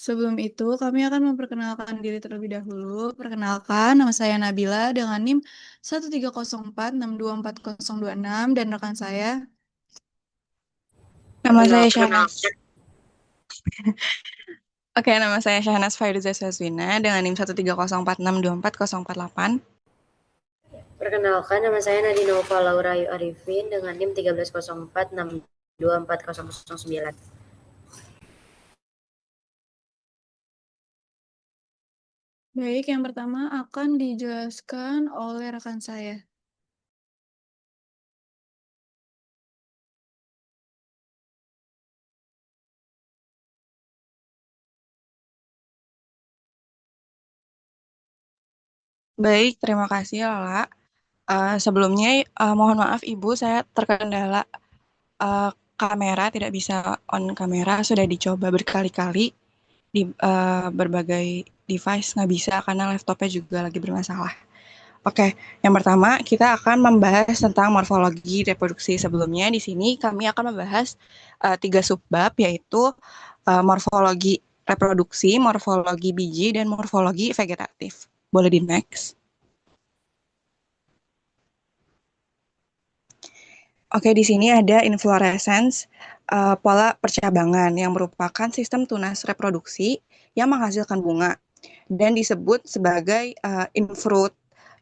Sebelum itu, kami akan memperkenalkan diri terlebih dahulu. Perkenalkan, nama saya Nabila dengan NIM 130462406 dan rekan saya. Nama saya Syahnas. Oke, nama saya Syahnas Fairuza Saswina dengan NIM 13046240448. Perkenalkan, nama saya Nadine Nova Laurayu Arifin dengan NIM 1304624009. Baik, yang pertama akan dijelaskan oleh rekan saya. Baik, terima kasih Lala. Sebelumnya, mohon maaf Ibu, saya terkendala eh, kamera, tidak bisa on kamera. Sudah dicoba berkali-kali di berbagai device, nggak bisa karena laptopnya juga lagi bermasalah. Oke, yang pertama kita akan membahas tentang morfologi reproduksi. Sebelumnya di sini kami akan membahas tiga subbab, yaitu morfologi reproduksi, morfologi biji, dan morfologi vegetatif. Boleh di next. Oke, di sini ada inflorescence, pola percabangan yang merupakan sistem tunas reproduksi yang menghasilkan bunga dan disebut sebagai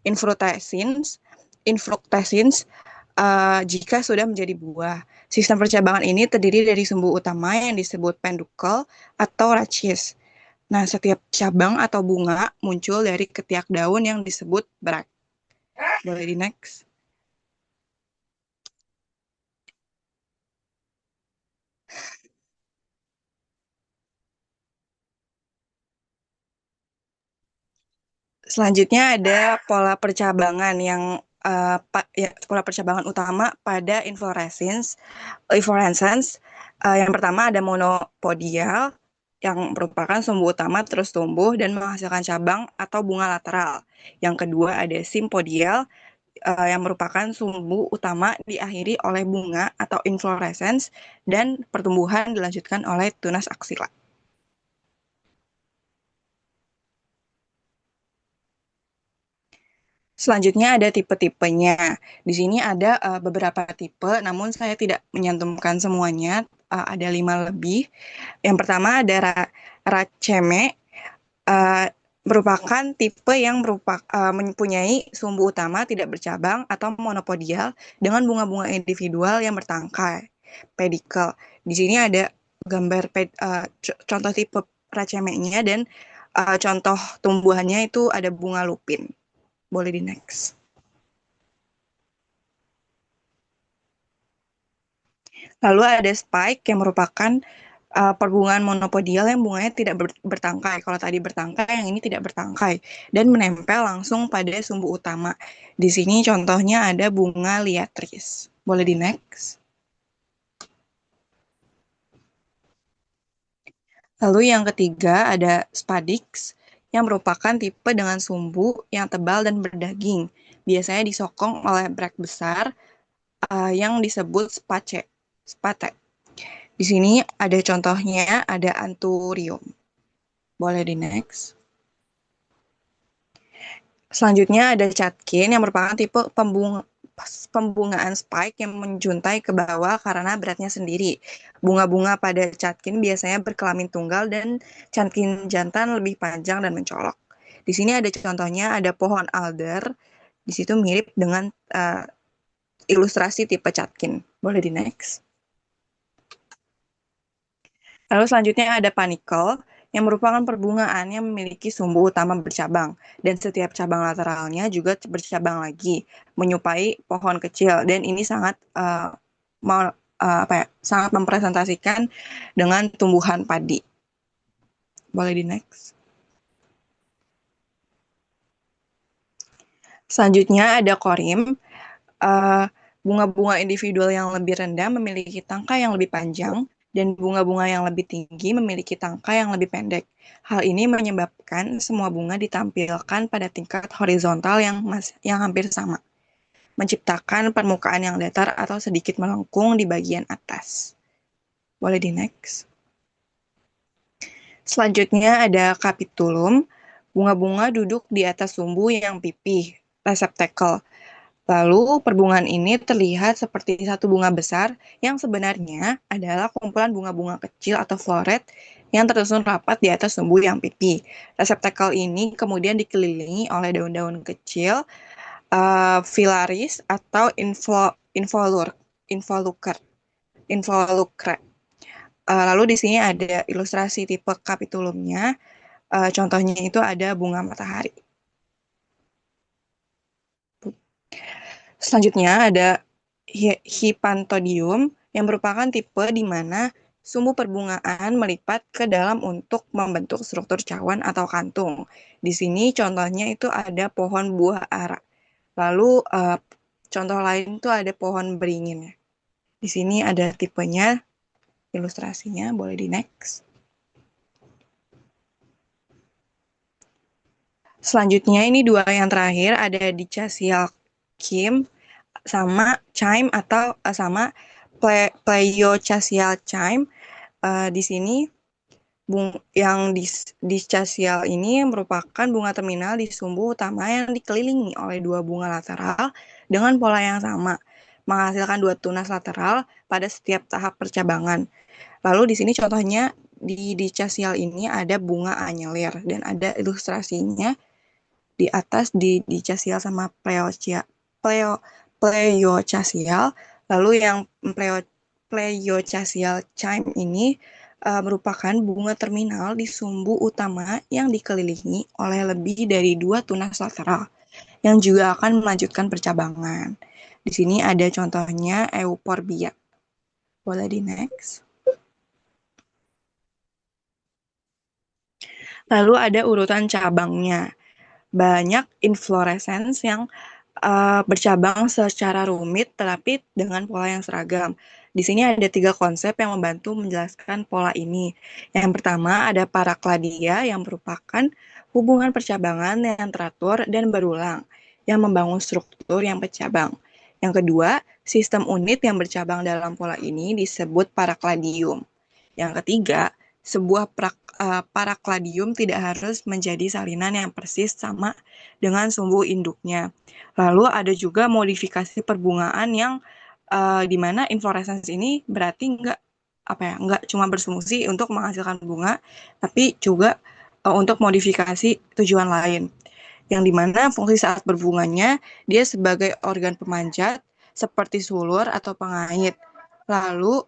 infrutescens, infructescens jika sudah menjadi buah. Sistem percabangan ini terdiri dari sumbu utama yang disebut peduncle atau rachis. Nah, setiap cabang atau bunga muncul dari ketiak daun yang disebut brake. Boleh di next. Selanjutnya ada pola percabangan yang pola percabangan utama pada inflorescence. Yang pertama ada monopodial yang merupakan sumbu utama terus tumbuh dan menghasilkan cabang atau bunga lateral. Yang kedua ada simpodial yang merupakan sumbu utama diakhiri oleh bunga atau inflorescence dan pertumbuhan dilanjutkan oleh tunas aksila. Selanjutnya ada tipe-tipenya. Di sini ada beberapa tipe, namun saya tidak menyantumkan semuanya. Ada 5 lebih. Yang pertama ada raceme, uh, merupakan tipe yang mempunyai sumbu utama tidak bercabang atau monopodial dengan bunga-bunga individual yang bertangkai. Pedikel. Di sini ada gambar contoh tipe racemenya dan contoh tumbuhannya itu ada bunga lupin. Boleh di next. Lalu ada spike yang merupakan perbungaan monopodial yang bunganya tidak bertangkai. Kalau tadi bertangkai, yang ini tidak bertangkai dan menempel langsung pada sumbu utama. Di sini contohnya ada bunga liatris. Boleh di next. Lalu yang ketiga ada spadix yang merupakan tipe dengan sumbu yang tebal dan berdaging. Biasanya disokong oleh brake besar yang disebut spate. Di sini ada contohnya, ada anthurium. Boleh di next. Selanjutnya ada catkin yang merupakan tipe pembungaan spike yang menjuntai ke bawah karena beratnya sendiri. Bunga-bunga pada catkin biasanya berkelamin tunggal dan catkin jantan lebih panjang dan mencolok. Di sini ada contohnya, ada pohon alder. Di situ mirip dengan ilustrasi tipe catkin. Boleh di next. Lalu selanjutnya ada panicle yang merupakan perbungaan yang memiliki sumbu utama bercabang dan setiap cabang lateralnya juga bercabang lagi, menyerupai pohon kecil dan ini sangat sangat mempresentasikan dengan tumbuhan padi. Boleh di next. Selanjutnya ada korim. Bunga-bunga individual yang lebih rendah memiliki tangkai yang lebih panjang dan bunga-bunga yang lebih tinggi memiliki tangkai yang lebih pendek. Hal ini menyebabkan semua bunga ditampilkan pada tingkat horizontal yang hampir sama, menciptakan permukaan yang datar atau sedikit melengkung di bagian atas. Boleh di next. Selanjutnya ada capitulum. Bunga-bunga duduk di atas sumbu yang pipih, reseptakel. Lalu perbungaan ini terlihat seperti satu bunga besar yang sebenarnya adalah kumpulan bunga-bunga kecil atau floret yang tersusun rapat di atas sumbu yang pipih. Reseptakel ini kemudian dikelilingi oleh daun-daun kecil, filaris atau involucre. involucre. Lalu di sini ada ilustrasi tipe kapitulumnya. Contohnya itu ada bunga matahari. Selanjutnya ada Hypantodium yang merupakan tipe di mana sumbu perbungaan melipat ke dalam untuk membentuk struktur cawan atau kantung. Di sini contohnya itu ada pohon buah ara. Lalu contoh lain itu ada pohon beringin. Di sini ada tipenya, ilustrasinya, boleh di next. Selanjutnya ini dua yang terakhir ada Dichasial Kim sama Chime atau sama Pleiochasial Chime. Di sini yang Dichasial ini merupakan bunga terminal di sumbu utama yang dikelilingi oleh dua bunga lateral dengan pola yang sama, menghasilkan dua tunas lateral pada setiap tahap percabangan. Lalu di sini contohnya di Dichasial ini ada bunga anyelir dan ada ilustrasinya di atas di Dichasial sama Pleiochasial. Lalu yang Pleiochasial Chime ini merupakan bunga terminal di sumbu utama yang dikelilingi oleh lebih dari dua tunas lateral yang juga akan melanjutkan percabangan. Di sini ada contohnya Euphorbia. Boleh di next. Lalu ada urutan cabangnya. Banyak inflorescence yang bercabang secara rumit tetapi dengan pola yang seragam. Di sini ada 3 konsep yang membantu menjelaskan pola ini. Yang pertama ada parakladia yang merupakan hubungan percabangan yang teratur dan berulang yang membangun struktur yang bercabang. Yang kedua, sistem unit yang bercabang dalam pola ini disebut parakladium. Yang ketiga, sebuah parakladium tidak harus menjadi salinan yang persis sama dengan sumbu induknya. Lalu ada juga modifikasi perbungaan yang di mana inflorescence ini berarti nggak cuma berfungsi untuk menghasilkan bunga, tapi juga untuk modifikasi tujuan lain. Yang dimana fungsi saat berbunganya dia sebagai organ pemanjat seperti sulur atau pengait. Lalu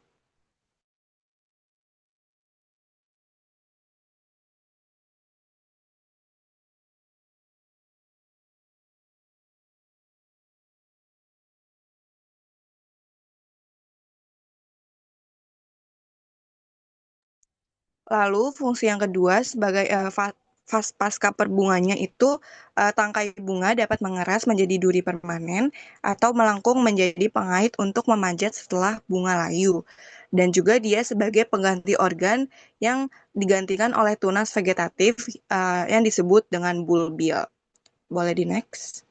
fungsi yang kedua sebagai pasca perbunganya itu tangkai bunga dapat mengeras menjadi duri permanen atau melengkung menjadi pengait untuk memanjat setelah bunga layu. Dan juga dia sebagai pengganti organ yang digantikan oleh tunas vegetatif yang disebut dengan bulbil. Boleh di next.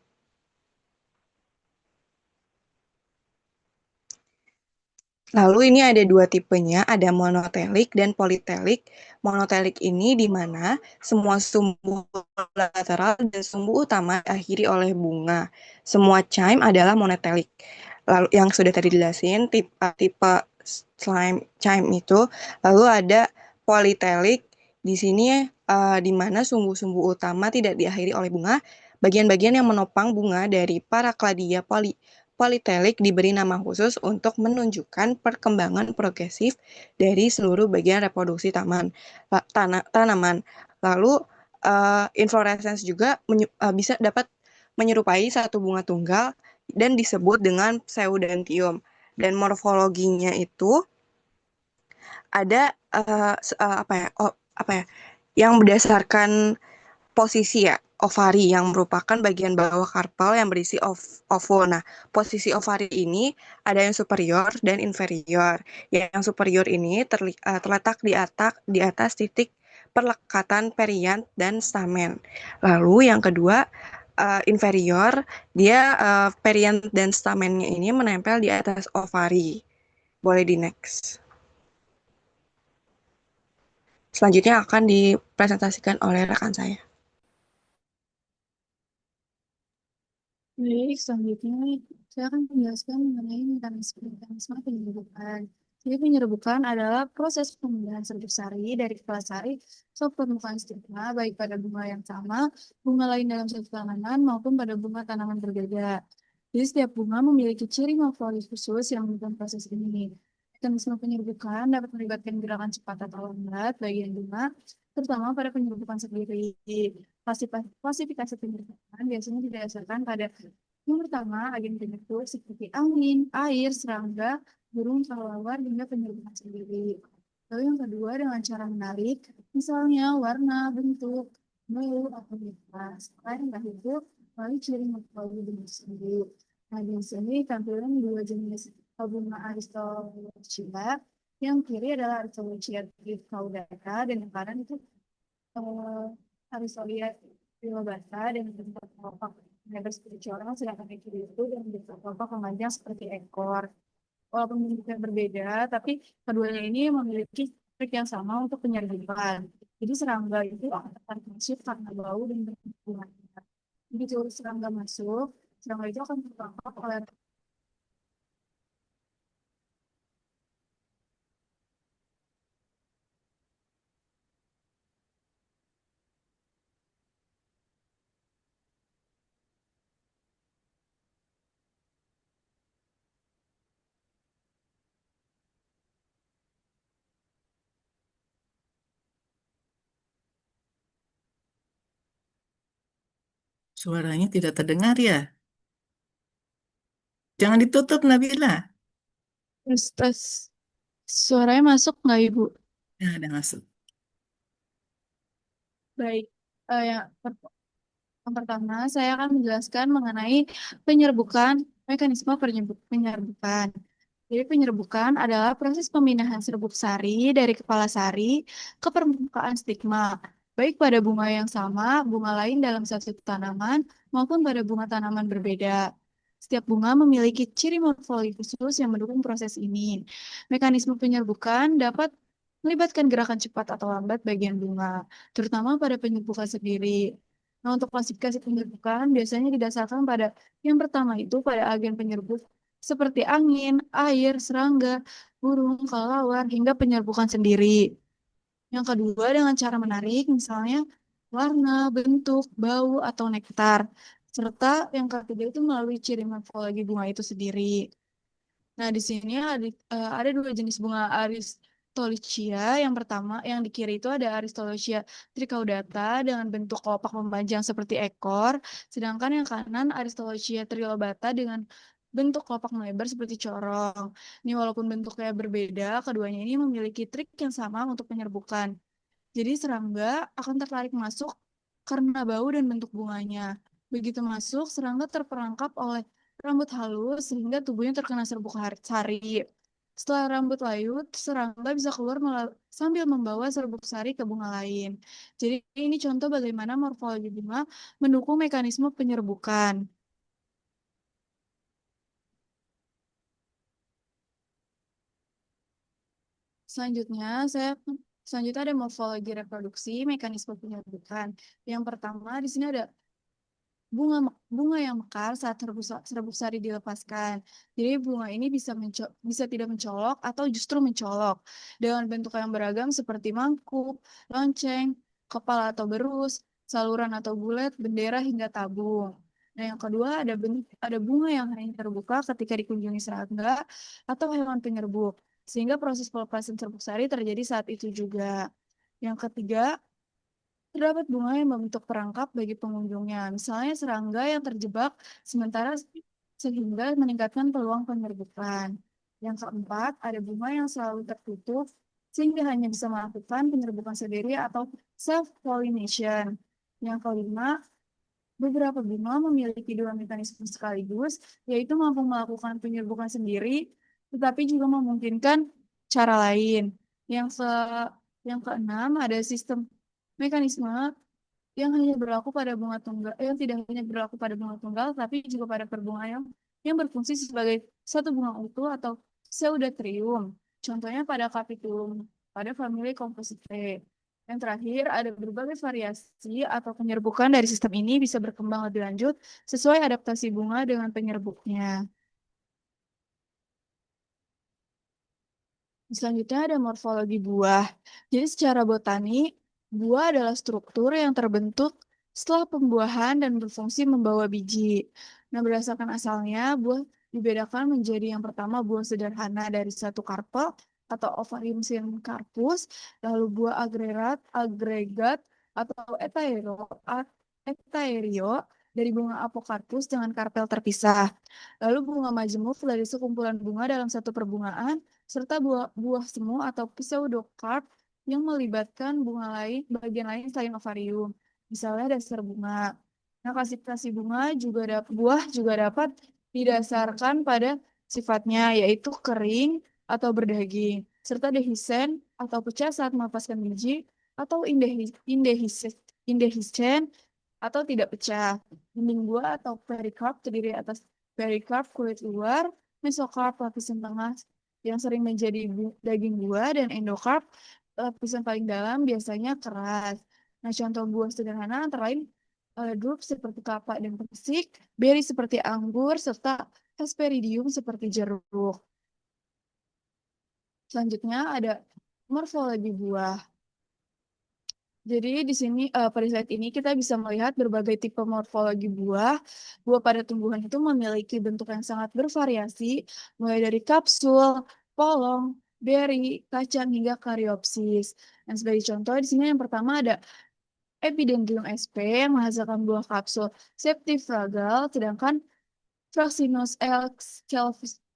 Lalu ini ada dua tipenya, ada monotelik dan politelik. Monotelik ini di mana semua sumbu lateral dan sumbu utama diakhiri oleh bunga. Semua chime adalah monotelik. Lalu yang sudah tadi dijelasin, tipe chime itu. Lalu ada politelik, di sini di mana sumbu-sumbu utama tidak diakhiri oleh bunga. Bagian-bagian yang menopang bunga dari parakladia politelik diberi nama khusus untuk menunjukkan perkembangan progresif dari seluruh bagian reproduksi tanaman. Lalu inflorescence juga bisa dapat menyerupai satu bunga tunggal dan disebut dengan pseudanthium. Dan morfologinya itu ada yang berdasarkan posisi ya, ovari yang merupakan bagian bawah karpel yang berisi ovum. Nah, posisi ovari ini ada yang superior dan inferior. Yang superior ini terletak di atas titik perlekatan perianth dan stamen. Lalu yang kedua inferior, dia perianth dan stamennya ini menempel di atas ovari. Boleh di next. selanjutnya akan dipresentasikan oleh rekan saya. Baik, selanjutnya saya akan menjelaskan mengenai mekanisme penyerbukan. Jadi penyerbukan adalah proses pemindahan serbuk sari dari kepala sari ke permukaan stigma, baik pada bunga yang sama, bunga lain dalam satu tanaman, maupun pada bunga tanaman berbeda. Jadi setiap bunga memiliki ciri morfologi khusus yang mendukung proses ini. Mekanisme penyerbukan dapat melibatkan gerakan cepat atau lambat bagian bunga, terutama pada penyerbukan sendiri. Klasifikasi penyerbukan biasanya didasarkan pada yang pertama, agen penyerbukan seperti angin, air, serangga, burung, kelelawar, hingga penyerbukan sendiri. Lalu yang kedua dengan cara menarik, misalnya warna, bentuk, bau, atau rupa. Selain itu, melalui ciri morfologi bentuk sendiri. Nah, di sini tampilan dua jenis bunga Aristolochia. Yang kiri adalah Aristolochia tricaudata dan yang kanan itu Aristolia trilobata dan bentuk kelopak lebar seperti corong, sedangkan yang kiri itu dan bentuk kelopak memanjang seperti ekor. Walaupun bentuknya berbeda, tapi keduanya ini memiliki trik yang sama untuk penyerbukan. Jadi serangga itu akan tertarik masuk karena bau dan bentuk bunganya. Begitu serangga masuk, serangga itu akan tertangkap oleh. Suaranya tidak terdengar ya. Jangan ditutup, Nabila. Tes, suaranya masuk nggak, Ibu? Ya, ada masuk. Baik. Yang pertama, saya akan menjelaskan mengenai penyerbukan, mekanisme penyerbukan. Jadi penyerbukan adalah proses pemindahan serbuk sari dari kepala sari ke permukaan stigma, baik pada bunga yang sama, bunga lain dalam satu tanaman, maupun pada bunga tanaman berbeda. Setiap bunga memiliki ciri morfologi khusus yang mendukung proses ini. Mekanisme penyerbukan dapat melibatkan gerakan cepat atau lambat bagian bunga, terutama pada penyerbukan sendiri. Nah, untuk klasifikasi penyerbukan biasanya didasarkan pada yang pertama itu pada agen penyerbuk seperti angin, air, serangga, burung, kelelawar, hingga penyerbukan sendiri. Yang kedua dengan cara menarik, misalnya warna, bentuk, bau, atau nektar. Serta yang ketiga itu melalui ciri morfologi bunga itu sendiri. Nah, di sini ada dua jenis bunga Aristolochia. Yang pertama, yang di kiri itu ada Aristolochia tricaudata dengan bentuk kelopak memanjang seperti ekor. Sedangkan yang kanan Aristolochia trilobata dengan bentuk kelopak melebar seperti corong. Ini walaupun bentuknya berbeda, keduanya ini memiliki trik yang sama untuk penyerbukan. Jadi serangga akan tertarik masuk karena bau dan bentuk bunganya. Begitu masuk, serangga terperangkap oleh rambut halus sehingga tubuhnya terkena serbuk sari. Setelah rambut layu, serangga bisa keluar sambil membawa serbuk sari ke bunga lain. Jadi ini contoh bagaimana morfologi bunga mendukung mekanisme penyerbukan. Selanjutnya, selanjutnya ada morfologi reproduksi, mekanisme penyerbukan. Yang pertama, di sini ada bunga yang mekar saat serbuk sari dilepaskan. Jadi bunga ini bisa tidak mencolok atau justru mencolok dengan bentuk yang beragam seperti mangkuk, lonceng, kepala atau berus, saluran atau bulat, bendera hingga tabung. Nah, yang kedua ada bunga yang hanya terbuka ketika dikunjungi serangga atau hewan penyerbuk, sehingga proses pelepasan serbuk sari terjadi saat itu juga. Yang ketiga, terdapat bunga yang membentuk perangkap bagi pengunjungnya, misalnya serangga yang terjebak sementara sehingga meningkatkan peluang penyerbukan. Yang keempat, ada bunga yang selalu tertutup sehingga hanya bisa melakukan penyerbukan sendiri atau self-pollination. Yang kelima, beberapa bunga memiliki dua mekanisme sekaligus, yaitu mampu melakukan penyerbukan sendiri, tetapi juga memungkinkan cara lain. Yang keenam, ada sistem mekanisme yang tidak hanya berlaku pada bunga tunggal, tapi juga pada perbunga yang berfungsi sebagai satu bunga utuh atau pseudotrium. Contohnya pada capitulum, pada famili Compositae. Yang terakhir, ada berbagai variasi atau penyerbukan dari sistem ini bisa berkembang lebih lanjut sesuai adaptasi bunga dengan penyerbuknya. Selanjutnya ada morfologi buah. Jadi secara botani, buah adalah struktur yang terbentuk setelah pembuahan dan berfungsi membawa biji. Nah, berdasarkan asalnya, buah dibedakan menjadi yang pertama buah sederhana dari satu karpel atau ovarium carpus, lalu buah agregat atau etaerio dari bunga apocarpus dengan karpel terpisah. Lalu bunga majemuk dari sekumpulan bunga dalam satu perbungaan, serta buah semu atau pseudocarp yang melibatkan bunga lain, bagian lain selain ovarium, misalnya dasar bunga. Nah, klasifikasi buah juga dapat didasarkan pada sifatnya, yaitu kering atau berdaging, serta dehiscent atau pecah saat melepaskan biji, atau indehiscent atau tidak pecah. Dinding buah atau perikarp terdiri atas perikarp kulit luar, mesokarp lapisan tengah yang sering menjadi daging buah, dan endokarp lapisan paling dalam biasanya keras. Nah, contoh buah sederhana antara lain drupe seperti kelapa dan persik, beri seperti anggur, serta hesperidium seperti jeruk. Selanjutnya ada morfologi buah. Jadi di sini pada slide ini kita bisa melihat berbagai tipe morfologi buah. Buah pada tumbuhan itu memiliki bentuk yang sangat bervariasi, mulai dari kapsul, polong, beri, kacang hingga karyopsis. Dan sebagai contoh di sini yang pertama ada Epidendrum sp yang menghasilkan buah kapsul septifragal, sedangkan Fraxinus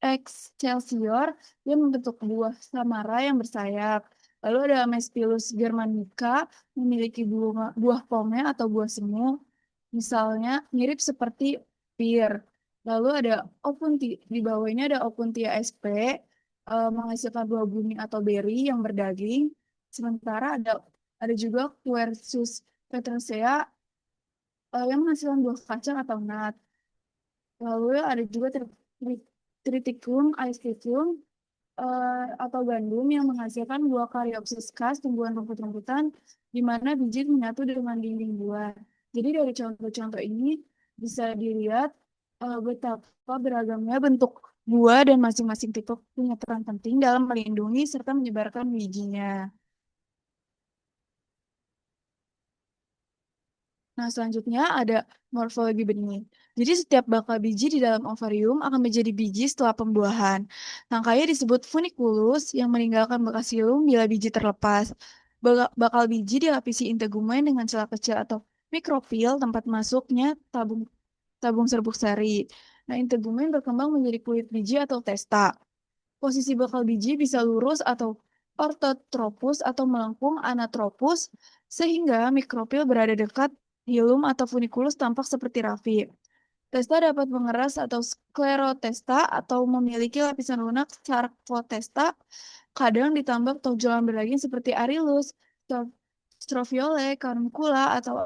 excelsior yang membentuk buah samara yang bersayap. Lalu ada Mespilus germanica memiliki buah pome atau buah semu, misalnya mirip seperti pir. Lalu ada Opuntia, di bawahnya ada Opuntia sp menghasilkan buah bumi atau beri yang berdaging. Sementara ada juga Quercus petracea yang menghasilkan buah kacang atau nut. Lalu ada juga Triticum aestivum atau gandum yang menghasilkan buah Caryopsis khas tumbuhan rumput-rumputan di mana biji menyatu dengan dinding buah. Jadi dari contoh-contoh ini bisa dilihat betapa beragamnya bentuk buah dan masing-masing tipe punya peran penting dalam melindungi serta menyebarkan bijinya. Nah, selanjutnya ada morfologi benih. Jadi setiap bakal biji di dalam ovarium akan menjadi biji setelah pembuahan. Rangkaian disebut funiculus yang meninggalkan bekas silum bila biji terlepas. Bakal biji dilapisi integumen dengan celah kecil atau mikropil tempat masuknya tabung serbuk sari. Nah, integumen berkembang menjadi kulit biji atau testa. Posisi bakal biji bisa lurus atau ortotropus atau melengkung anatropus sehingga mikropil berada dekat hilum atau funiculus tampak seperti rafi. Testa dapat mengeras atau sklerotesta atau memiliki lapisan lunak sarkotesta, kadang ditambah tonjolan berdaging seperti Arillus, Strophiole, Caruncula, atau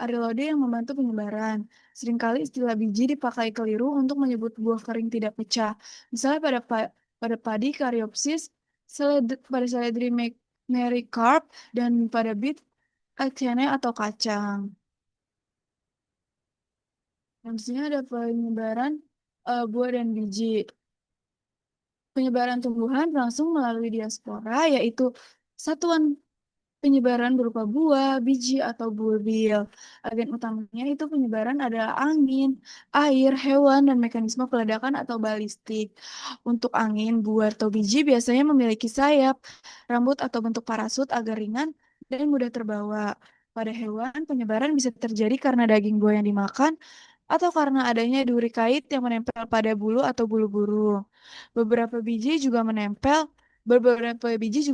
Arilode yang membantu penyebaran. Seringkali istilah biji dipakai keliru untuk menyebut buah kering tidak pecah. Misalnya pada padi Caryopsis, pada Seledri Mericarp, dan pada bit Actione atau kacang. Dan di sini ada penyebaran buah dan biji. Penyebaran tumbuhan langsung melalui diaspora, yaitu satuan penyebaran berupa buah, biji, atau bulbil. Agen utamanya itu penyebaran adalah angin, air, hewan, dan mekanisme peledakan atau balistik. Untuk angin, buah atau biji biasanya memiliki sayap, rambut, atau bentuk parasut agar ringan dan mudah terbawa. Pada hewan, penyebaran bisa terjadi karena daging buah yang dimakan atau karena adanya duri kait yang menempel pada bulu atau bulu burung. Beberapa biji juga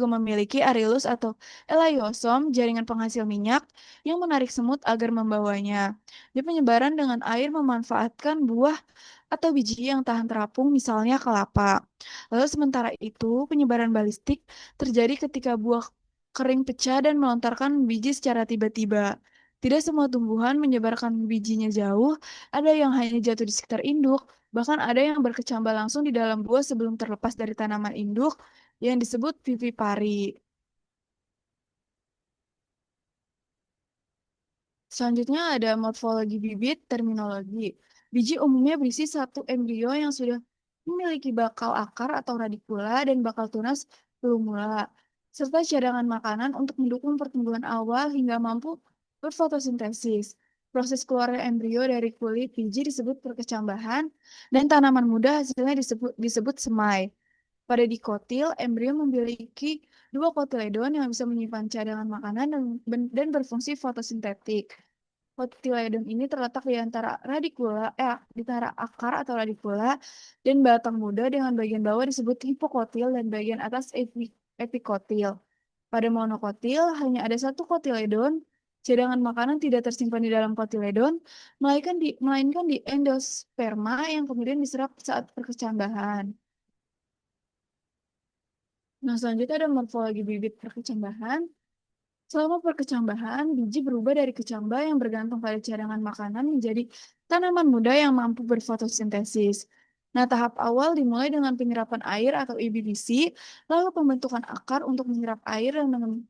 memiliki arillus atau elaiosom, jaringan penghasil minyak yang menarik semut agar membawanya. Di penyebaran dengan air memanfaatkan buah atau biji yang tahan terapung, misalnya kelapa. Lalu sementara itu, penyebaran balistik terjadi ketika buah kering pecah dan melontarkan biji secara tiba-tiba. Tidak semua tumbuhan menyebarkan bijinya jauh, ada yang hanya jatuh di sekitar induk, bahkan ada yang berkecambah langsung di dalam buah sebelum terlepas dari tanaman induk yang disebut vivipari. Selanjutnya ada morfologi bibit, terminologi. Biji umumnya berisi satu embrio yang sudah memiliki bakal akar atau radikula dan bakal tunas belum mula, serta cadangan makanan untuk mendukung pertumbuhan awal hingga mampu berfotosintesis. Proses keluarnya embrio dari kulit biji disebut perkecambahan, dan tanaman muda hasilnya disebut semai. Pada dikotil, embrio memiliki dua kotiledon yang bisa menyimpan cadangan makanan dan berfungsi fotosintetik. Kotiledon ini terletak di antara di antara akar atau radikula dan batang muda, dengan bagian bawah disebut hipokotil dan bagian atas epikotil. Pada monokotil hanya ada satu kotiledon. Cadangan makanan tidak tersimpan di dalam kotiledon, melainkan di endosperma yang kemudian diserap saat perkecambahan. Nah, selanjutnya ada morfologi bibit perkecambahan. Selama perkecambahan, biji berubah dari kecambah yang bergantung pada cadangan makanan menjadi tanaman muda yang mampu berfotosintesis. Nah, tahap awal dimulai dengan penyerapan air atau EBBC, lalu pembentukan akar untuk menyerap air dan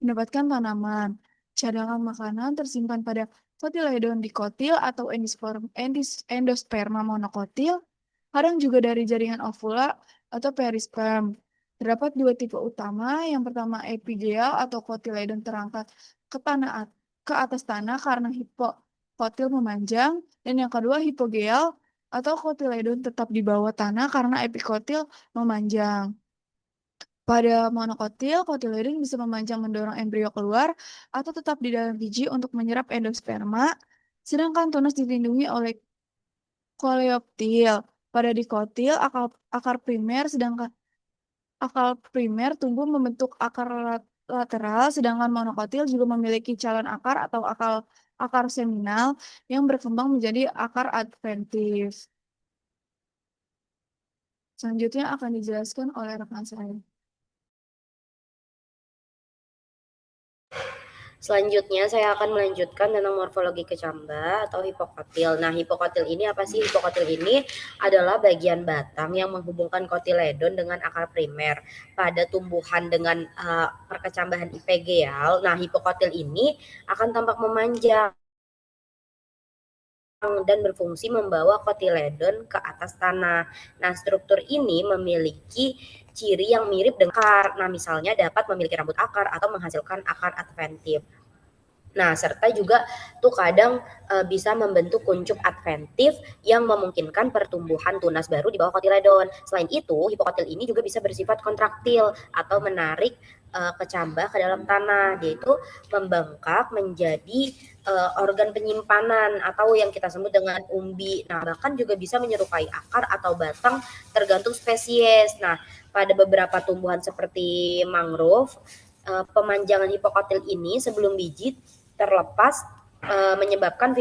mendapatkan tanaman. Cadangan makanan tersimpan pada kotiledon dikotil atau endosperma monokotil, kadang juga dari jaringan ovula atau perisperm. Terdapat dua tipe utama. Yang pertama epigeal atau kotiledon terangkat ke atas tanah karena hipokotil memanjang, dan yang kedua hipogeal atau kotiledon tetap di bawah tanah karena epikotil memanjang. Pada monokotil, kotiledon bisa memanjang mendorong embrio keluar atau tetap di dalam biji untuk menyerap endosperma, sedangkan tunas dilindungi oleh koleoptil. Pada dikotil, akar primer tumbuh membentuk akar lateral, sedangkan monokotil juga memiliki calon akar atau akar seminal yang berkembang menjadi akar adventif. Selanjutnya akan dijelaskan oleh rekan saya. Selanjutnya saya akan melanjutkan tentang morfologi kecambah atau hipokotil. Nah, hipokotil ini apa sih? Hipokotil ini adalah bagian batang yang menghubungkan kotiledon dengan akar primer pada tumbuhan dengan perkecambahan epigeal. Nah, hipokotil ini akan tampak memanjang dan berfungsi membawa kotiledon ke atas tanah. Nah, struktur ini memiliki ciri yang mirip dengan akar. Nah, misalnya dapat memiliki rambut akar atau menghasilkan akar adventif. Nah, serta juga tuh kadang bisa membentuk kuncup adventif yang memungkinkan pertumbuhan tunas baru di bawah kotiledon. Selain itu, hipokotil ini juga bisa bersifat kontraktil atau menarik kecambah ke dalam tanah, yaitu membengkak menjadi organ penyimpanan atau yang kita sebut dengan umbi. Nah, bahkan juga bisa menyerupai akar atau batang tergantung spesies. Nah, pada beberapa tumbuhan seperti mangrove, pemanjangan hipokotil ini sebelum biji terlepas menyebabkan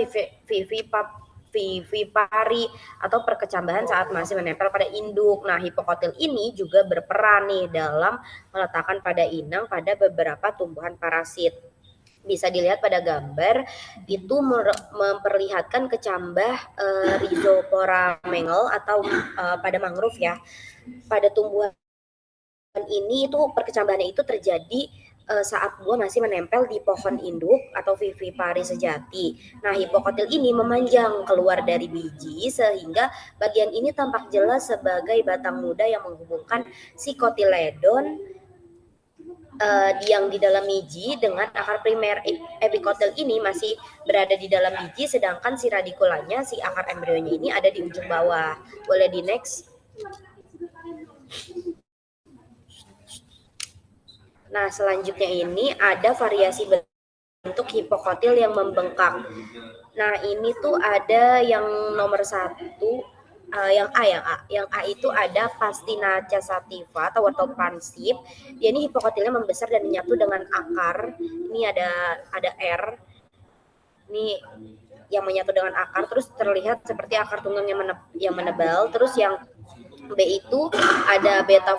vivipari atau perkecambahan saat masih menempel pada induk. Nah, hipokotil ini juga berperan nih dalam meletakkan pada inang pada beberapa tumbuhan parasit. Bisa dilihat pada gambar itu memperlihatkan kecambah Rhizopora mangel atau pada mangrove ya. Pada tumbuhan ini itu perkecambahannya itu terjadi saat buah masih menempel di pohon induk atau vivipari sejati. Nah, hipokotil ini memanjang keluar dari biji sehingga bagian ini tampak jelas sebagai batang muda yang menghubungkan si kotiledon yang di dalam biji dengan akar primer. Epikotil ini masih berada di dalam biji, sedangkan si radikulanya, si akar embrionya ini ada di ujung bawah. Boleh di next? Nah, selanjutnya ini ada variasi bentuk hipokotil yang membengkak. Nah, ini tuh ada yang nomor 1, yang A itu ada Pastinaca sativa atau wortel pansip. Dia ini hipokotilnya membesar dan menyatu dengan akar. Ini ada R. Ini yang menyatu dengan akar, terus terlihat seperti akar tunggang yang menebal. Terus yang B itu ada beta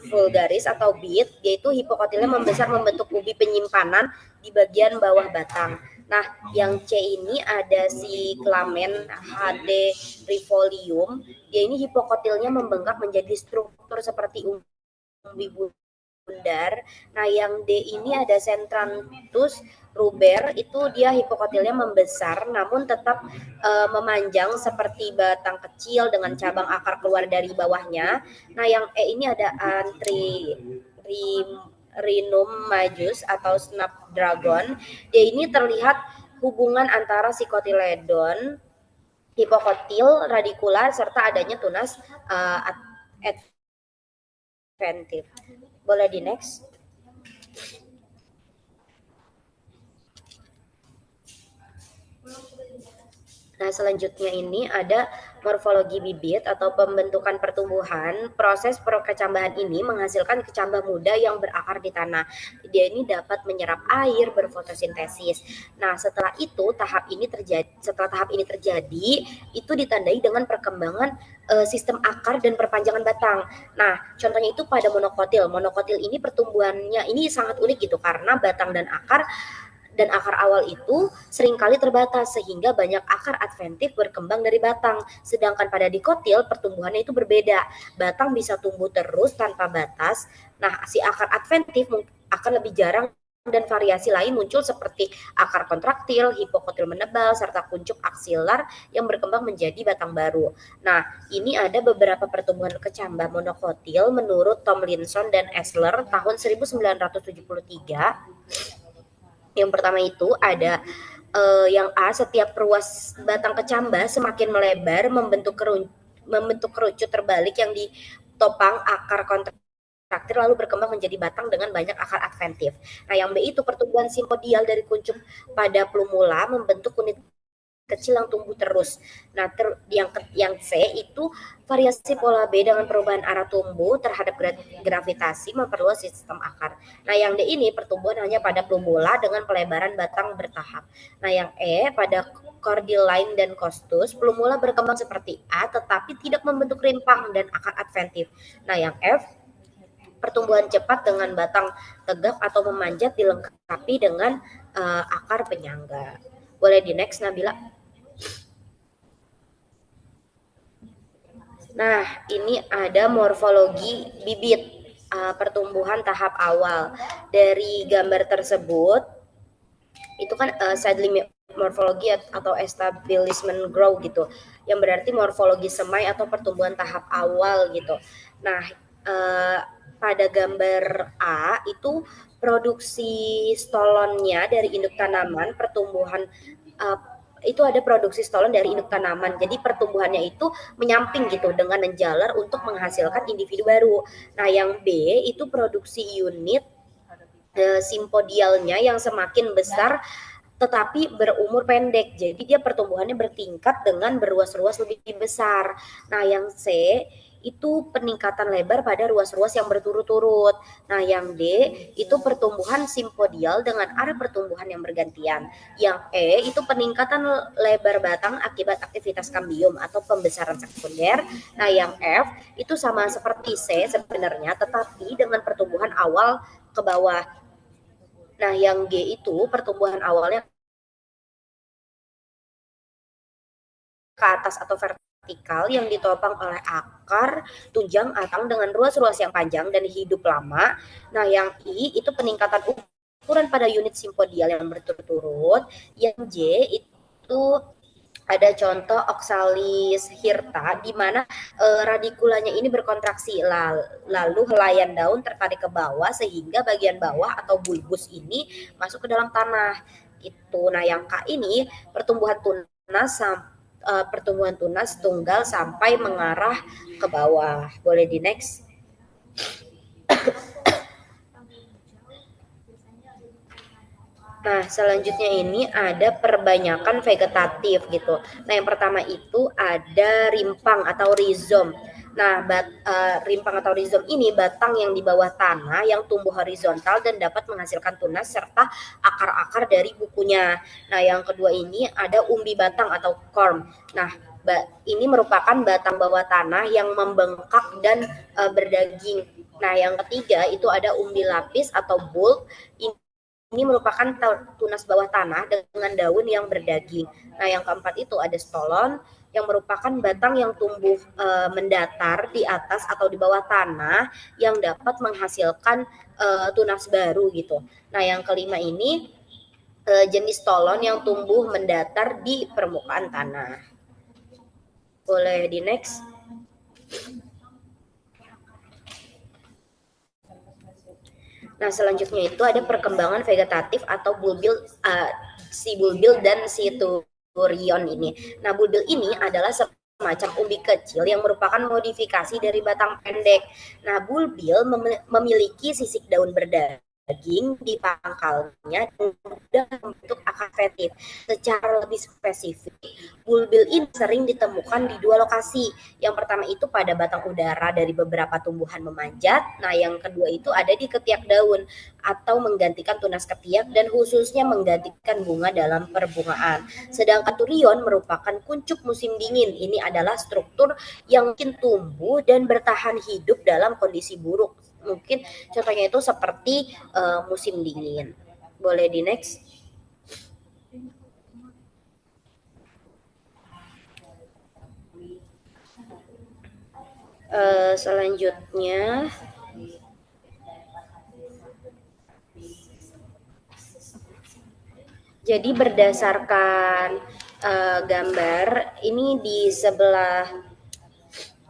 vulgaris atau beet, yaitu hipokotilnya membesar membentuk ubi penyimpanan di bagian bawah batang. Nah, yang C ini ada si Clamen HD rifolium, dia ini hipokotilnya membengkak menjadi struktur seperti umbi bundar. Nah, yang D ini ada Centranthus ruber itu dia hipokotilnya membesar namun tetap memanjang seperti batang kecil dengan cabang akar keluar dari bawahnya. Nah, yang E ini ada Rhinum majus atau snapdragon. Dia ini terlihat hubungan antara psikotiledon, hipokotil, radikular, serta adanya tunas adventif. Boleh di next. Nah, selanjutnya ini ada morfologi bibit atau pembentukan pertumbuhan. Proses kecambahan ini menghasilkan kecambah muda yang berakar di tanah. Dia ini dapat menyerap air, berfotosintesis. Nah, setelah tahap ini terjadi, itu ditandai dengan perkembangan sistem akar dan perpanjangan batang. Nah, contohnya itu pada monokotil. Monokotil ini pertumbuhannya ini sangat unik gitu karena batang dan akar awal itu seringkali terbatas sehingga banyak akar adventif berkembang dari batang. Sedangkan pada dikotil pertumbuhannya itu berbeda. Batang bisa tumbuh terus tanpa batas. Nah, si akar adventif akan lebih jarang dan variasi lain muncul seperti akar kontraktil, hipokotil menebal, serta kuncup aksilar yang berkembang menjadi batang baru. Nah, ini ada beberapa pertumbuhan kecambah monokotil menurut Tomlinson dan Esler tahun 1973. Yang pertama itu ada yang A, setiap ruas batang kecambah semakin melebar membentuk kerucut terbalik yang ditopang akar kontraktil lalu berkembang menjadi batang dengan banyak akar adventif. Nah, yang B itu pertumbuhan simpodial dari kuncup pada plumula membentuk unit kecil yang tumbuh terus. Nah, yang C itu variasi pola B dengan perubahan arah tumbuh terhadap gravitasi memperluas sistem akar. Nah, yang D ini pertumbuhan hanya pada plumula dengan pelebaran batang bertahap. Nah, yang E pada cordyline dan costus, plumula berkembang seperti A tetapi tidak membentuk rimpang dan akar adventif. Nah, yang F pertumbuhan cepat dengan batang tegak atau memanjat dilengkapi dengan akar penyangga. Boleh di next, Nabila. Nah, ini ada morfologi bibit pertumbuhan tahap awal. Dari gambar tersebut, itu kan seedling morfologi atau establishment grow gitu, yang berarti morfologi semai atau pertumbuhan tahap awal gitu. Nah, pada gambar A itu produksi stolonnya dari induk tanaman, pertumbuhan itu ada produksi stolon dari induk tanaman. Jadi pertumbuhannya itu menyamping gitu dengan menjalar untuk menghasilkan individu baru. Nah, yang B itu produksi unit simpodialnya yang semakin besar tetapi berumur pendek. Jadi dia pertumbuhannya bertingkat dengan beruas-ruas lebih besar. Nah, yang C itu peningkatan lebar pada ruas-ruas yang berturut-turut. Nah, yang D itu pertumbuhan simpodial dengan arah pertumbuhan yang bergantian. Yang E itu peningkatan lebar batang akibat aktivitas kambium atau pembesaran sekunder. Nah, yang F itu sama seperti C sebenarnya, tetapi dengan pertumbuhan awal ke bawah. Nah, yang G itu pertumbuhan awalnya ke atas atau vertikal yang ditopang oleh akar, tunjang, atang dengan ruas-ruas yang panjang dan hidup lama. Nah, yang I itu peningkatan ukuran pada unit simpodial yang berturut-turut. Yang J itu ada contoh Oxalis hirta di mana radikulanya ini berkontraksi lalu helaian daun tertarik ke bawah sehingga bagian bawah atau bulbus ini masuk ke dalam tanah itu. Nah, yang K ini pertumbuhan tunas tunggal sampai mengarah ke bawah. Boleh di next. Nah, selanjutnya ini ada perbanyakan vegetatif gitu. Nah, yang pertama itu ada rimpang atau rhizome. Nah, rimpang atau rhizome ini batang yang di bawah tanah yang tumbuh horizontal dan dapat menghasilkan tunas serta akar-akar dari bukunya. Nah, yang kedua ini ada umbi batang atau corm. Nah, ini merupakan batang bawah tanah yang membengkak dan berdaging. Nah, yang ketiga itu ada umbi lapis atau bulb. Ini merupakan tunas bawah tanah dengan daun yang berdaging. Nah, yang keempat itu ada stolon yang merupakan batang yang tumbuh mendatar di atas atau di bawah tanah yang dapat menghasilkan tunas baru gitu. Nah, yang kelima ini jenis tolon yang tumbuh mendatar di permukaan tanah. Boleh di next. Nah, selanjutnya itu ada perkembangan vegetatif atau bulbil, si bulbil dan si turion ini. Nah, bulbil ini adalah semacam umbi kecil yang merupakan modifikasi dari batang pendek. Nah, bulbil memiliki sisik daun berdaging di pangkalnya dan mudah membentuk akar ventif. Secara lebih spesifik, bulbil ini sering ditemukan di dua lokasi. Yang pertama itu pada batang udara dari beberapa tumbuhan memanjat. Nah, yang kedua itu ada di ketiak daun atau menggantikan tunas ketiak dan khususnya menggantikan bunga dalam perbungaan. Sedangkan turion merupakan kuncup musim dingin. Ini adalah struktur yang mungkin tumbuh dan bertahan hidup dalam kondisi buruk. Mungkin contohnya itu seperti musim dingin. Boleh di next. Selanjutnya jadi berdasarkan gambar ini di sebelah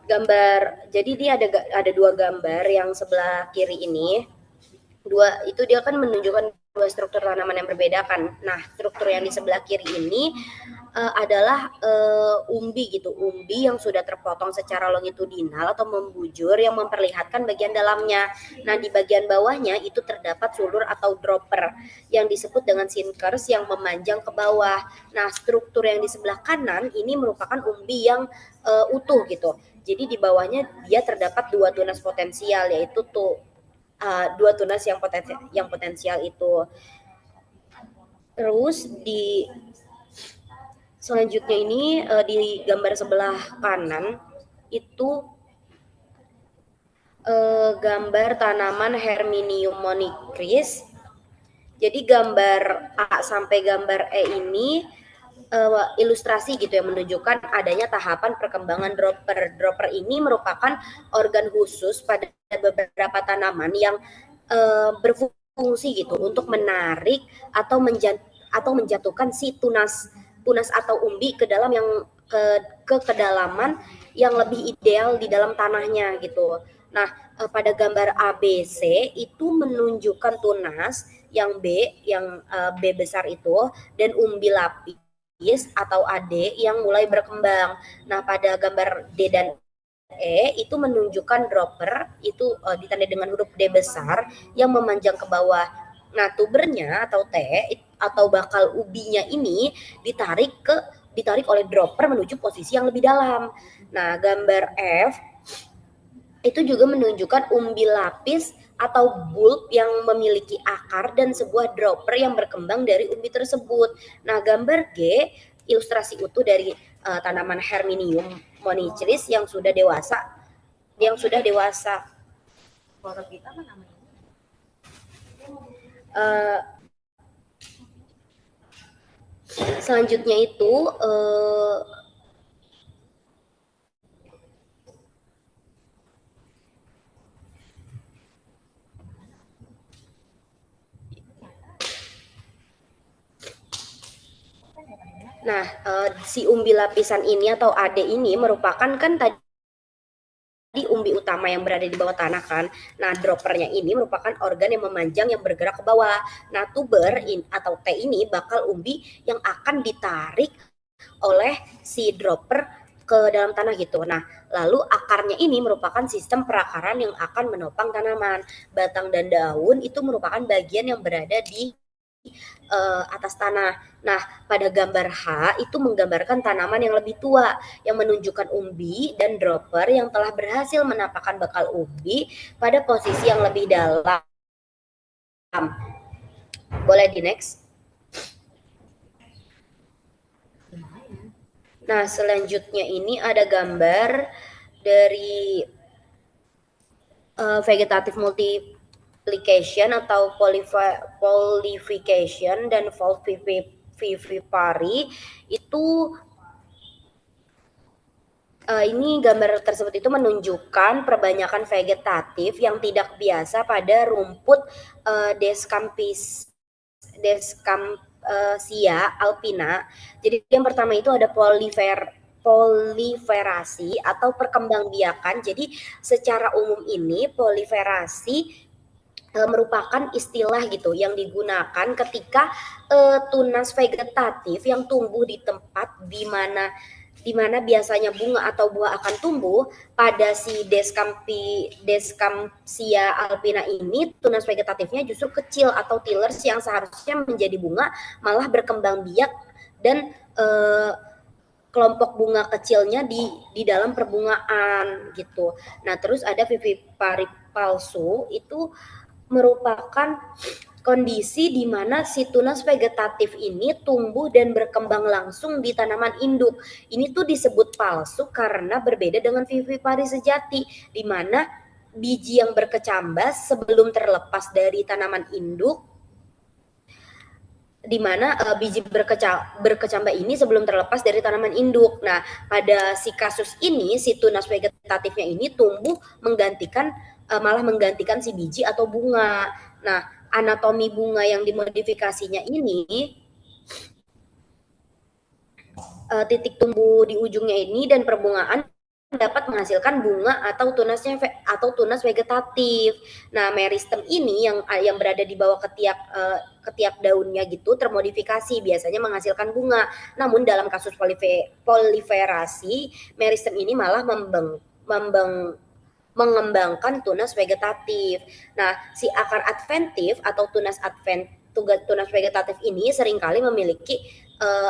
gambar, jadi dia ada dua gambar yang sebelah kiri ini, dua itu dia kan menunjukkan dua struktur tanaman yang berbeda kan. Nah, struktur yang di sebelah kiri ini adalah umbi gitu, umbi yang sudah terpotong secara longitudinal atau membujur yang memperlihatkan bagian dalamnya. Nah, di bagian bawahnya itu terdapat sulur atau dropper yang disebut dengan sinkers yang memanjang ke bawah. Nah, struktur yang di sebelah kanan ini merupakan umbi yang utuh gitu. Jadi di bawahnya dia terdapat dua tunas potensial, yaitu dua tunas yang potensial itu. Terus di selanjutnya ini di gambar sebelah kanan itu gambar tanaman Herminium monicris. Jadi gambar A sampai gambar E ini ilustrasi gitu yang menunjukkan adanya tahapan perkembangan dropper. Dropper ini merupakan organ khusus pada beberapa tanaman yang berfungsi gitu untuk menarik atau menjatuhkan si tunas atau umbi ke dalam yang ke kedalaman yang lebih ideal di dalam tanahnya gitu. Nah, pada gambar ABC itu menunjukkan tunas yang B besar itu dan umbi lapis atau AD yang mulai berkembang. Nah, pada gambar D dan E itu menunjukkan dropper itu ditandai dengan huruf D besar yang memanjang ke bawah. Nah, tubernya atau T atau bakal ubinya ini ditarik oleh dropper menuju posisi yang lebih dalam. Nah, gambar F itu juga menunjukkan umbi lapis atau bulb yang memiliki akar dan sebuah dropper yang berkembang dari umbi tersebut. Nah, gambar G ilustrasi utuh dari tanaman Herminium monicris yang sudah dewasa. Selanjutnya itu nah, si umbi lapisan ini atau AD ini merupakan kan tadi umbi utama yang berada di bawah tanah kan. Nah, droppernya ini merupakan organ yang memanjang yang bergerak ke bawah. Nah, tuber atau T ini bakal umbi yang akan ditarik oleh si dropper ke dalam tanah gitu. Nah, lalu akarnya ini merupakan sistem perakaran yang akan menopang tanaman. Batang dan daun itu merupakan bagian yang berada di atas tanah. Nah, pada gambar H itu menggambarkan tanaman yang lebih tua yang menunjukkan umbi dan dropper yang telah berhasil menampakkan bakal umbi pada posisi yang lebih dalam. Boleh di next. Nah, selanjutnya ini ada gambar dari vegetative multiplication atau polyfication dan vivipary itu ini gambar tersebut itu menunjukkan perbanyakan vegetatif yang tidak biasa pada rumput Descampis alpina. Jadi yang pertama itu ada proliferasi atau perkembangbiakan. Jadi secara umum ini proliferasi merupakan istilah gitu yang digunakan ketika tunas vegetatif yang tumbuh di tempat di mana biasanya bunga atau buah akan tumbuh. Pada si Descampsia alpina ini tunas vegetatifnya justru kecil atau tillers yang seharusnya menjadi bunga malah berkembang biak dan kelompok bunga kecilnya di dalam perbungaan gitu. Nah, terus ada vivipari palsu, itu merupakan kondisi di mana si tunas vegetatif ini tumbuh dan berkembang langsung di tanaman induk. Ini tuh disebut palsu karena berbeda dengan vivipari sejati, di mana biji yang berkecambah sebelum terlepas dari tanaman induk, di mana biji berkecambah ini sebelum terlepas dari tanaman induk. Nah, pada si kasus ini, si tunas vegetatifnya ini tumbuh malah menggantikan si biji atau bunga. Nah, anatomi bunga yang dimodifikasinya ini, titik tumbuh di ujungnya ini dan perbungaan dapat menghasilkan bunga atau tunas vegetatif. Nah, meristem ini yang berada di bawah ketiak daunnya gitu termodifikasi, biasanya menghasilkan bunga. Namun dalam kasus proliferasi, meristem ini malah mengembangkan tunas vegetatif. Nah, si akar adventif atau tunas vegetatif ini seringkali memiliki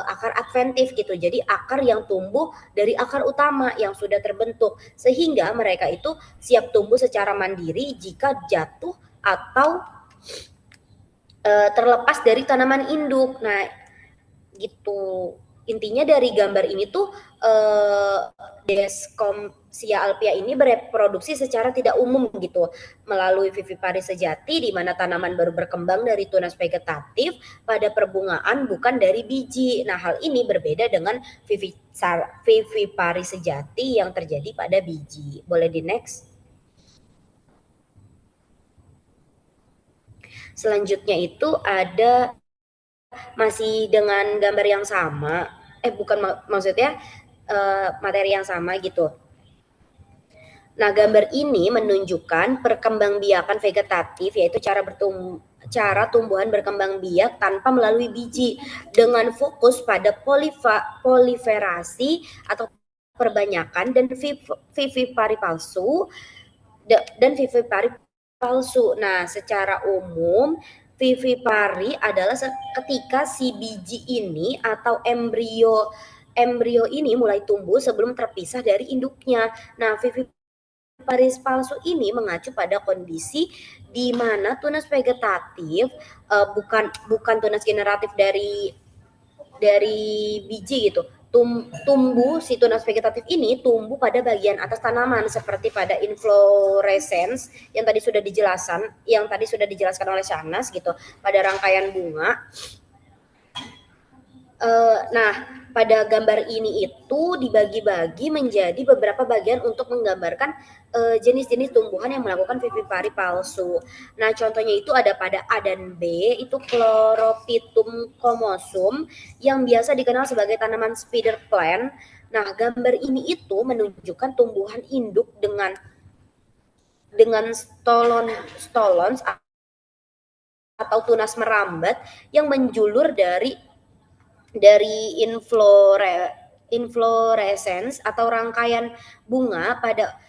akar adventif gitu. Jadi akar yang tumbuh dari akar utama yang sudah terbentuk, sehingga mereka itu siap tumbuh secara mandiri jika jatuh atau terlepas dari tanaman induk. Nah, gitu. Intinya dari gambar ini tuh Descampsia alpina ini bereproduksi secara tidak umum gitu melalui vivipari sejati, di mana tanaman baru berkembang dari tunas vegetatif pada perbungaan bukan dari biji. Nah, hal ini berbeda dengan vivipari sejati yang terjadi pada biji. Boleh di next. Selanjutnya itu ada masih dengan gambar yang sama, maksudnya materi yang sama gitu. Nah, gambar ini menunjukkan perkembangbiakan vegetatif, yaitu cara tumbuhan berkembang biak tanpa melalui biji, dengan fokus pada proliferasi atau perbanyakan dan vivipari palsu. Nah, secara umum vivipari adalah ketika si biji ini atau embrio ini mulai tumbuh sebelum terpisah dari induknya. Nah, vivipari palsu ini mengacu pada kondisi di mana tunas vegetatif bukan tunas generatif dari biji gitu. Si tunas vegetatif ini tumbuh pada bagian atas tanaman seperti pada inflorescence yang tadi sudah dijelaskan oleh Shanas gitu, pada rangkaian bunga. Nah, pada gambar ini itu dibagi-bagi menjadi beberapa bagian untuk menggambarkan jenis-jenis tumbuhan yang melakukan vivipari palsu. Nah, contohnya itu ada pada A dan B, itu Chlorophytum comosum yang biasa dikenal sebagai tanaman spider plant. Nah, gambar ini itu menunjukkan tumbuhan induk dengan stolons atau tunas merambat yang menjulur dari inflorescence atau rangkaian bunga. Pada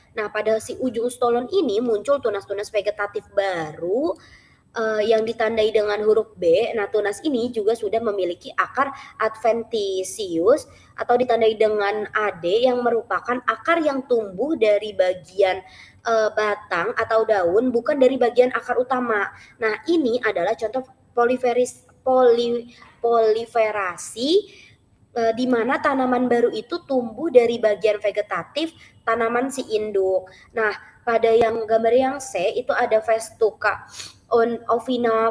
si ujung stolon ini muncul tunas-tunas vegetatif baru yang ditandai dengan huruf B. Nah, tunas ini juga sudah memiliki akar adventitious atau ditandai dengan AD yang merupakan akar yang tumbuh dari bagian batang atau daun, bukan dari bagian akar utama. Nah, ini adalah contoh proliferasi di mana tanaman baru itu tumbuh dari bagian vegetatif tanaman si induk. Nah, pada yang gambar yang C itu ada Festuca ovina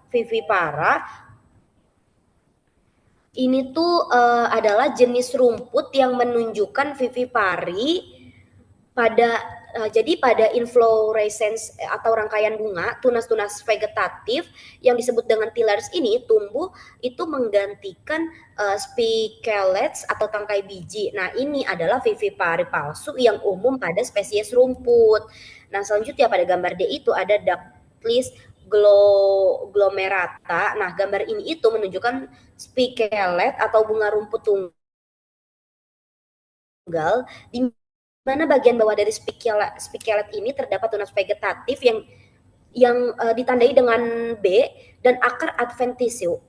vivipara. Ini tuh adalah jenis rumput yang menunjukkan vivipari pada Jadi pada inflorescence atau rangkaian bunga, tunas-tunas vegetatif yang disebut dengan pillars ini tumbuh itu menggantikan spiculates atau tangkai biji. Nah, ini adalah vivipari palsu yang umum pada spesies rumput. Nah, selanjutnya pada gambar D itu ada Dactylis glomerata. Nah, gambar ini itu menunjukkan spikellet atau bunga rumput tunggal di mana bagian bawah dari spikelet ini terdapat tunas vegetatif yang ditandai dengan B dan akar adventitious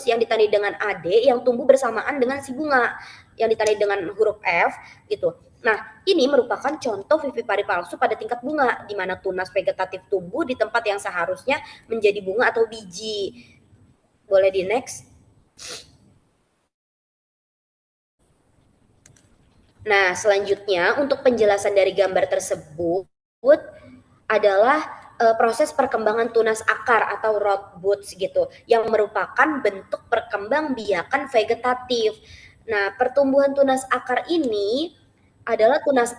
yang ditandai dengan AD yang tumbuh bersamaan dengan si bunga yang ditandai dengan huruf F gitu. Nah, ini merupakan contoh vivipari palsu pada tingkat bunga di mana tunas vegetatif tumbuh di tempat yang seharusnya menjadi bunga atau biji. Boleh di next? Nah, selanjutnya untuk penjelasan dari gambar tersebut adalah proses perkembangan tunas akar atau root buds gitu, yang merupakan bentuk perkembangbiakan vegetatif. Nah, pertumbuhan tunas akar ini adalah tunas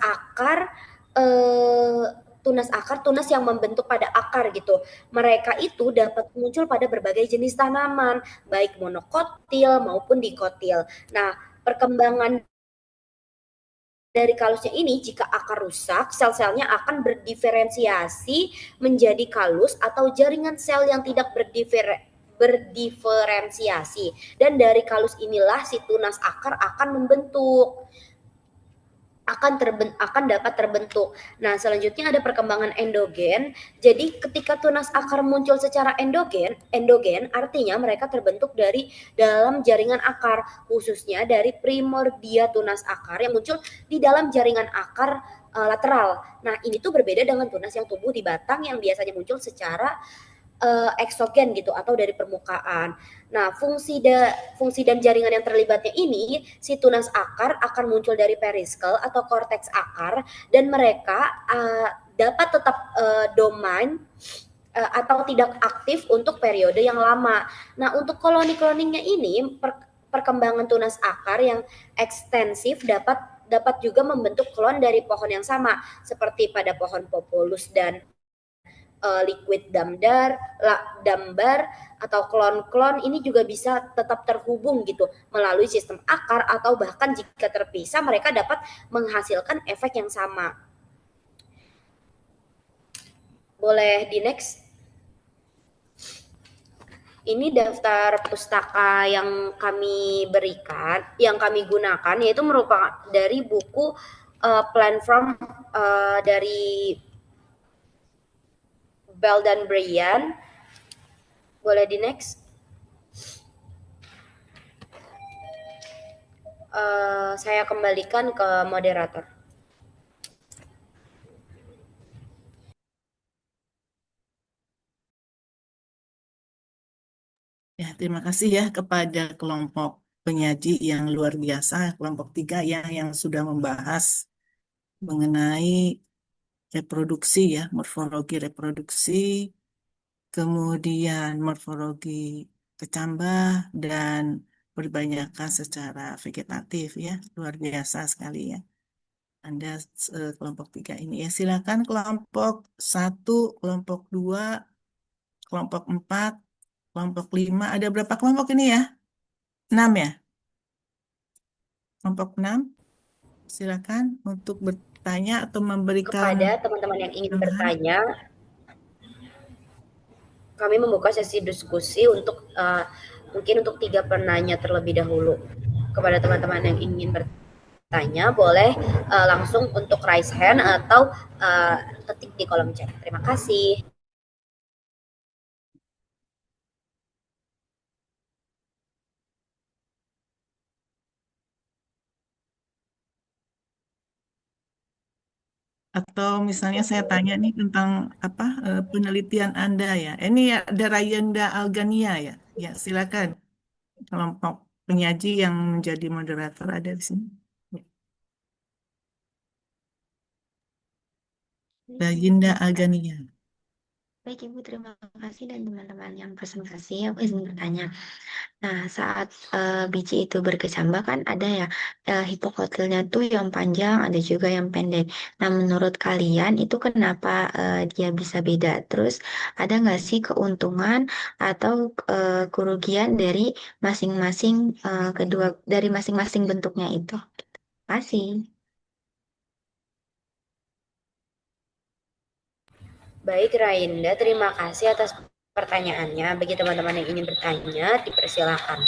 yang membentuk pada akar gitu. Mereka itu dapat muncul pada berbagai jenis tanaman, baik monokotil maupun dikotil. Nah, perkembangan dari kalusnya ini, jika akar rusak, sel-selnya akan berdiferensiasi menjadi kalus atau jaringan sel yang tidak berdiferensiasi. Dan dari kalus inilah si tunas akar akan membentuk. Akan dapat terbentuk. Nah, selanjutnya ada perkembangan endogen. Jadi ketika tunas akar muncul secara endogen artinya mereka terbentuk dari dalam jaringan akar, khususnya dari primordia tunas akar yang muncul di dalam jaringan akar lateral. Nah, ini tuh berbeda dengan tunas yang tumbuh di batang yang biasanya muncul secara eksogen gitu atau dari permukaan. Nah, fungsi dan jaringan yang terlibatnya ini, si tunas akar akan muncul dari periskel atau korteks akar dan mereka dapat tetap domain atau tidak aktif untuk periode yang lama. Nah, untuk koloni-koloninya ini perkembangan tunas akar yang ekstensif dapat juga membentuk klon dari pohon yang sama seperti pada pohon populus dan liquid dambar atau klon-klon ini juga bisa tetap terhubung gitu melalui sistem akar atau bahkan jika terpisah mereka dapat menghasilkan efek yang sama. Boleh di next? Ini daftar pustaka yang kami berikan, yang kami gunakan yaitu merupakan dari buku Plant From dari Bell dan Brian. Boleh di next? Saya kembalikan ke moderator. Ya, terima kasih ya kepada kelompok penyaji yang luar biasa, kelompok 3 ya, yang sudah membahas mengenai reproduksi ya, morfologi reproduksi, kemudian morfologi kecambah dan perbanyakan secara vegetatif ya, luar biasa sekali ya. Anda kelompok 3 ini ya, silakan kelompok 1, kelompok 2, kelompok 4, kelompok 5. Ada berapa kelompok ini ya? 6 ya? Kelompok 6, silakan untuk bertanya atau memberikan Kepada teman-teman yang ingin tambahan. bertanya, kami membuka sesi diskusi untuk mungkin untuk 3 penanya terlebih dahulu. Kepada teman-teman yang ingin bertanya, boleh langsung untuk raise hand atau ketik di kolom chat. Terima kasih. Atau misalnya saya tanya nih tentang apa penelitian Anda ya. Ini ya ada Rayenda Algania ya. Ya, silakan. Kelompok penyaji yang menjadi moderator ada di sini. Ya. Rayenda Algania. Baik Ibu, terima kasih dan teman-teman yang presentasi. Aku izin bertanya. Nah, saat biji itu berkecambah kan ada ya hipokotilnya tuh yang panjang, ada juga yang pendek. Nah, menurut kalian itu kenapa dia bisa beda? Terus ada nggak sih keuntungan atau kerugian dari masing-masing kedua dari masing-masing bentuknya itu? Terima kasih. Baik, Rainda, terima kasih atas pertanyaannya. Bagi teman-teman yang ingin bertanya, dipersilakan.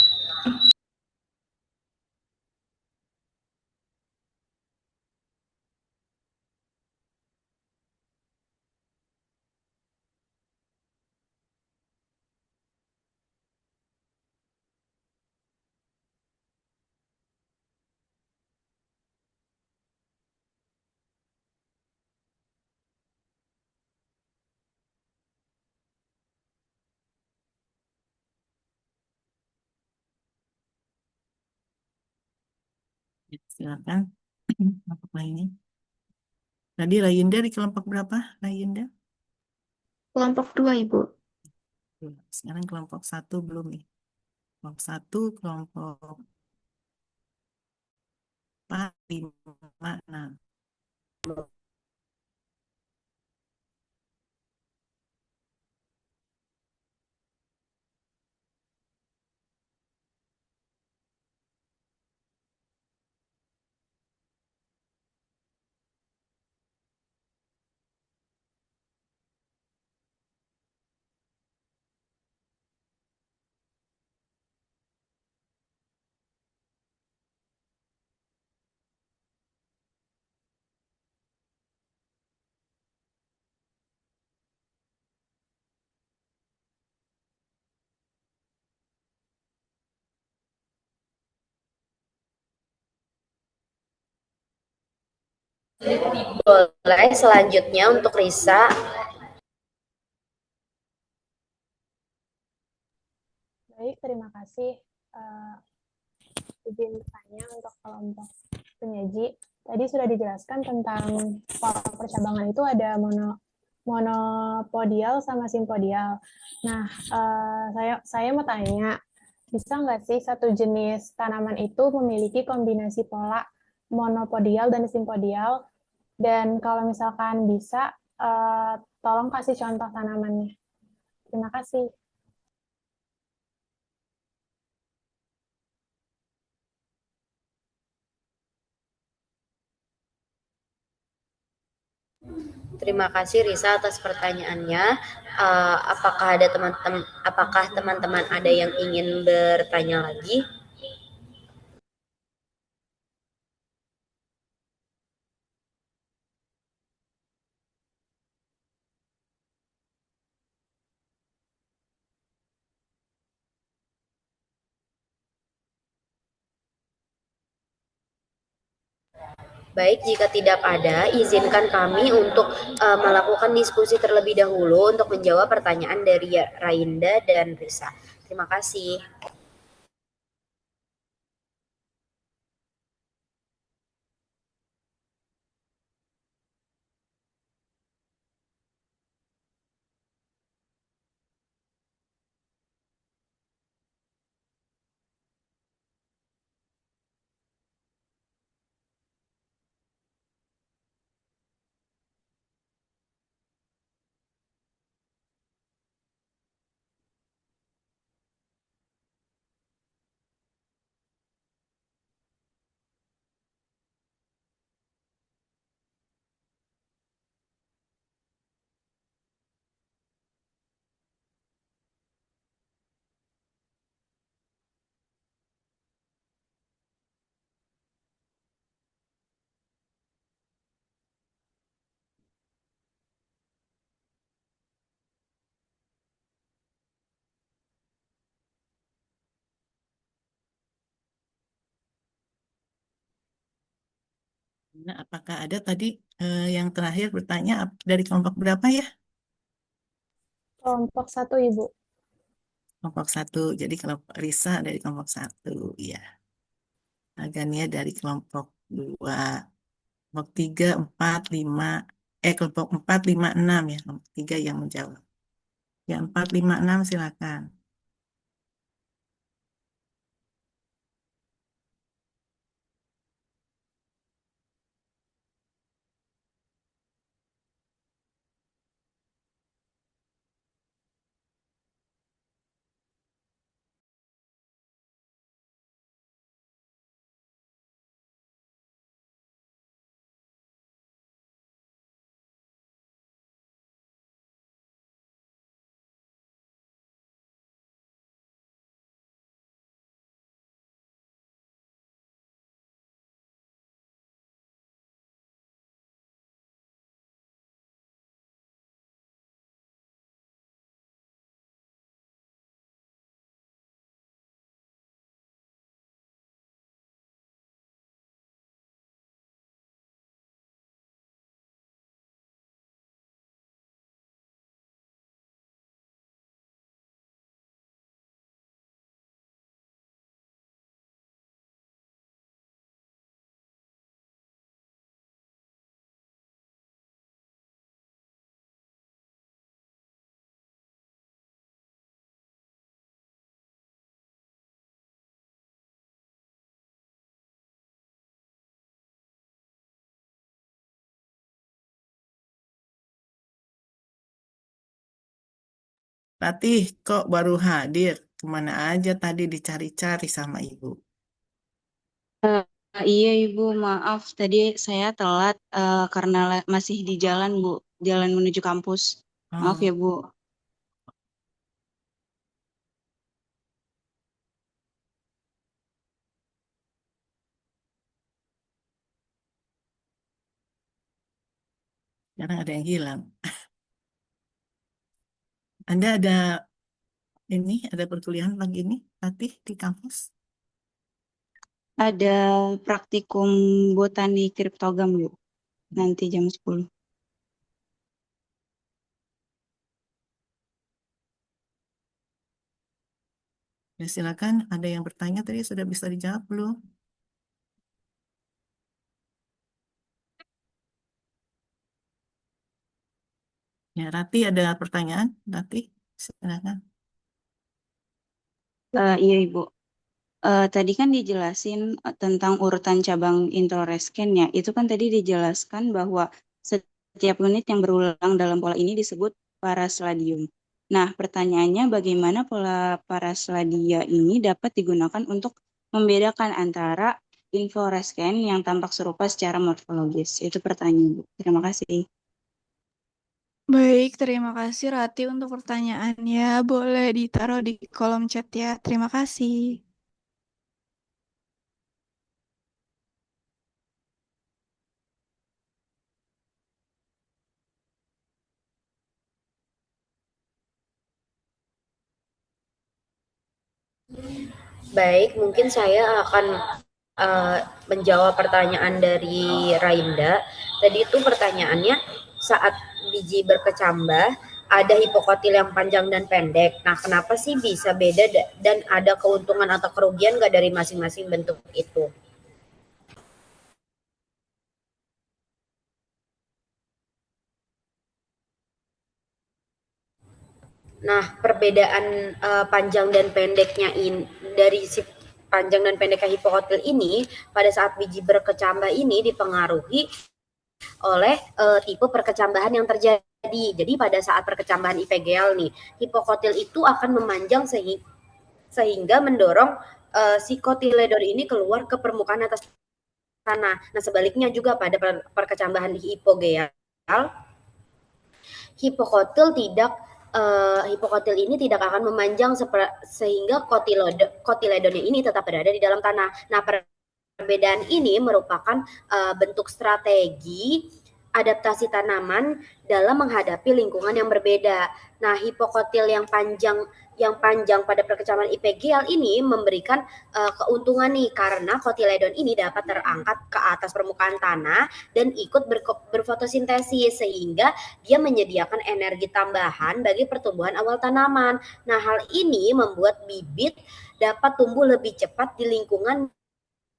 Ya, silakan. Kelompok lainnya. Tadi Rayunda di kelompok berapa, Rayunda? Kelompok dua Ibu. Sekarang kelompok satu belum nih. Kelompok satu, kelompok 4, 5, 6. Boleh selanjutnya untuk Risa. Baik, terima kasih. Eh, izin bertanya untuk kelompok penyaji. Tadi sudah dijelaskan tentang pola percabangan itu ada monopodial sama simpodial. Nah, saya mau tanya, bisa nggak sih satu jenis tanaman itu memiliki kombinasi pola monopodial dan simpodial? Dan kalau misalkan bisa, tolong kasih contoh tanamannya. Terima kasih. Terima kasih Risa atas pertanyaannya. Apakah teman-teman ada yang ingin bertanya lagi? Baik, jika tidak ada, izinkan kami untuk melakukan diskusi terlebih dahulu untuk menjawab pertanyaan dari Rainda dan Risa. Terima kasih. Nah, apakah ada tadi yang terakhir bertanya dari kelompok berapa ya? Kelompok satu, Ibu. Kelompok satu. Jadi kelompok Risa dari kelompok satu, ya. Agania dari kelompok dua, kelompok tiga, empat, lima, kelompok empat, lima, enam ya. Kelompok tiga yang menjawab. Ya, 4, 5, 6 silakan. Ratih, kok baru hadir? Kemana aja tadi dicari-cari sama ibu? Eh, iya Ibu, maaf tadi saya telat karena masih di jalan Bu, jalan menuju kampus. Maaf Oh, ya Bu. sekarang ada yang hilang. Anda ada perkuliahan pagi ini, Ratih, di kampus? Ada praktikum botani kriptogam Bu, nanti jam 10. Ya, silakan, ada yang bertanya tadi sudah bisa dijawab belum? Ya, Ratih ada pertanyaan? Ratih, silakan. Iya Ibu. Tadi kan dijelasin tentang urutan cabang Intelrescan ya. Itu kan tadi dijelaskan bahwa setiap unit yang berulang dalam pola ini disebut parasladium. Nah, pertanyaannya bagaimana pola parasladia ini dapat digunakan untuk membedakan antara inflorescen yang tampak serupa secara morfologis? Itu pertanyaan, Bu. Terima kasih. Baik, terima kasih Rati untuk pertanyaannya. Boleh ditaruh di kolom chat ya. Terima kasih. Baik, mungkin saya akan menjawab pertanyaan dari Rainda. Tadi itu pertanyaannya saat biji berkecambah ada hipokotil yang panjang dan pendek. Nah, kenapa sih bisa beda dan ada keuntungan atau kerugian nggak dari masing-masing bentuk itu? Nah, perbedaan panjang dan pendeknya dari si panjang dan pendeknya hipokotil ini pada saat biji berkecambah ini dipengaruhi oleh tipe perkecambahan yang terjadi. Jadi pada saat perkecambahan IPGL nih, hipokotil itu akan memanjang sehingga mendorong si kotiledon ini keluar ke permukaan atas tanah. Nah, sebaliknya juga pada perkecambahan hipogeal, hipokotil ini tidak akan memanjang sehingga kotiledonnya ini tetap berada di dalam tanah. Nah, perbedaan ini merupakan bentuk strategi adaptasi tanaman dalam menghadapi lingkungan yang berbeda. Nah, hipokotil yang panjang pada perkecambahan IPGL ini memberikan keuntungan nih karena kotiledon ini dapat terangkat ke atas permukaan tanah dan ikut berfotosintesis sehingga dia menyediakan energi tambahan bagi pertumbuhan awal tanaman. Nah, hal ini membuat bibit dapat tumbuh lebih cepat di lingkungan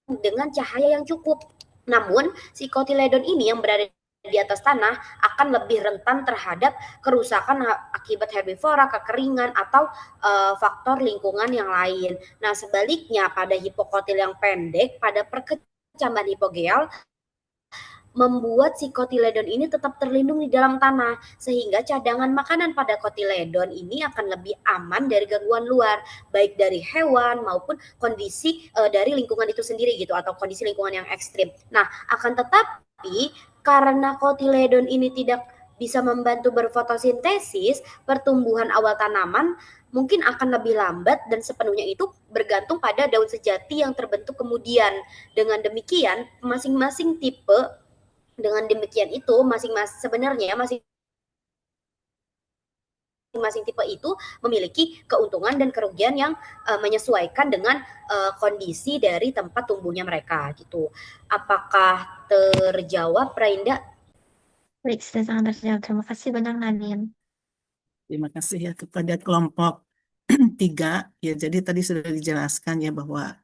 dengan cahaya yang cukup. Namun, si kotiledon ini yang berada di atas tanah akan lebih rentan terhadap kerusakan akibat herbivora, kekeringan, atau faktor lingkungan yang lain. Nah, sebaliknya pada hipokotil yang pendek, pada perkecambahan hipogeal, membuat si kotiledon ini tetap terlindung di dalam tanah, sehingga cadangan makanan pada kotiledon ini akan lebih aman dari gangguan luar, baik dari hewan maupun kondisi dari lingkungan itu sendiri gitu, atau kondisi lingkungan yang ekstrim. Nah, akan tetapi karena kotiledon ini tidak bisa membantu berfotosintesis, pertumbuhan awal tanaman mungkin akan lebih lambat dan sepenuhnya itu bergantung pada daun sejati yang terbentuk kemudian. Dengan demikian, masing-masing tipe dengan demikian itu sebenarnya masing-masing tipe itu memiliki keuntungan dan kerugian yang menyesuaikan dengan kondisi dari tempat tumbuhnya mereka gitu. Apakah terjawab, Prainda? Baik, sudah sangat terjawab. Terima kasih banyak, Nadine. Terima kasih ya kepada kelompok 3. Ya, jadi tadi sudah dijelaskan ya bahwa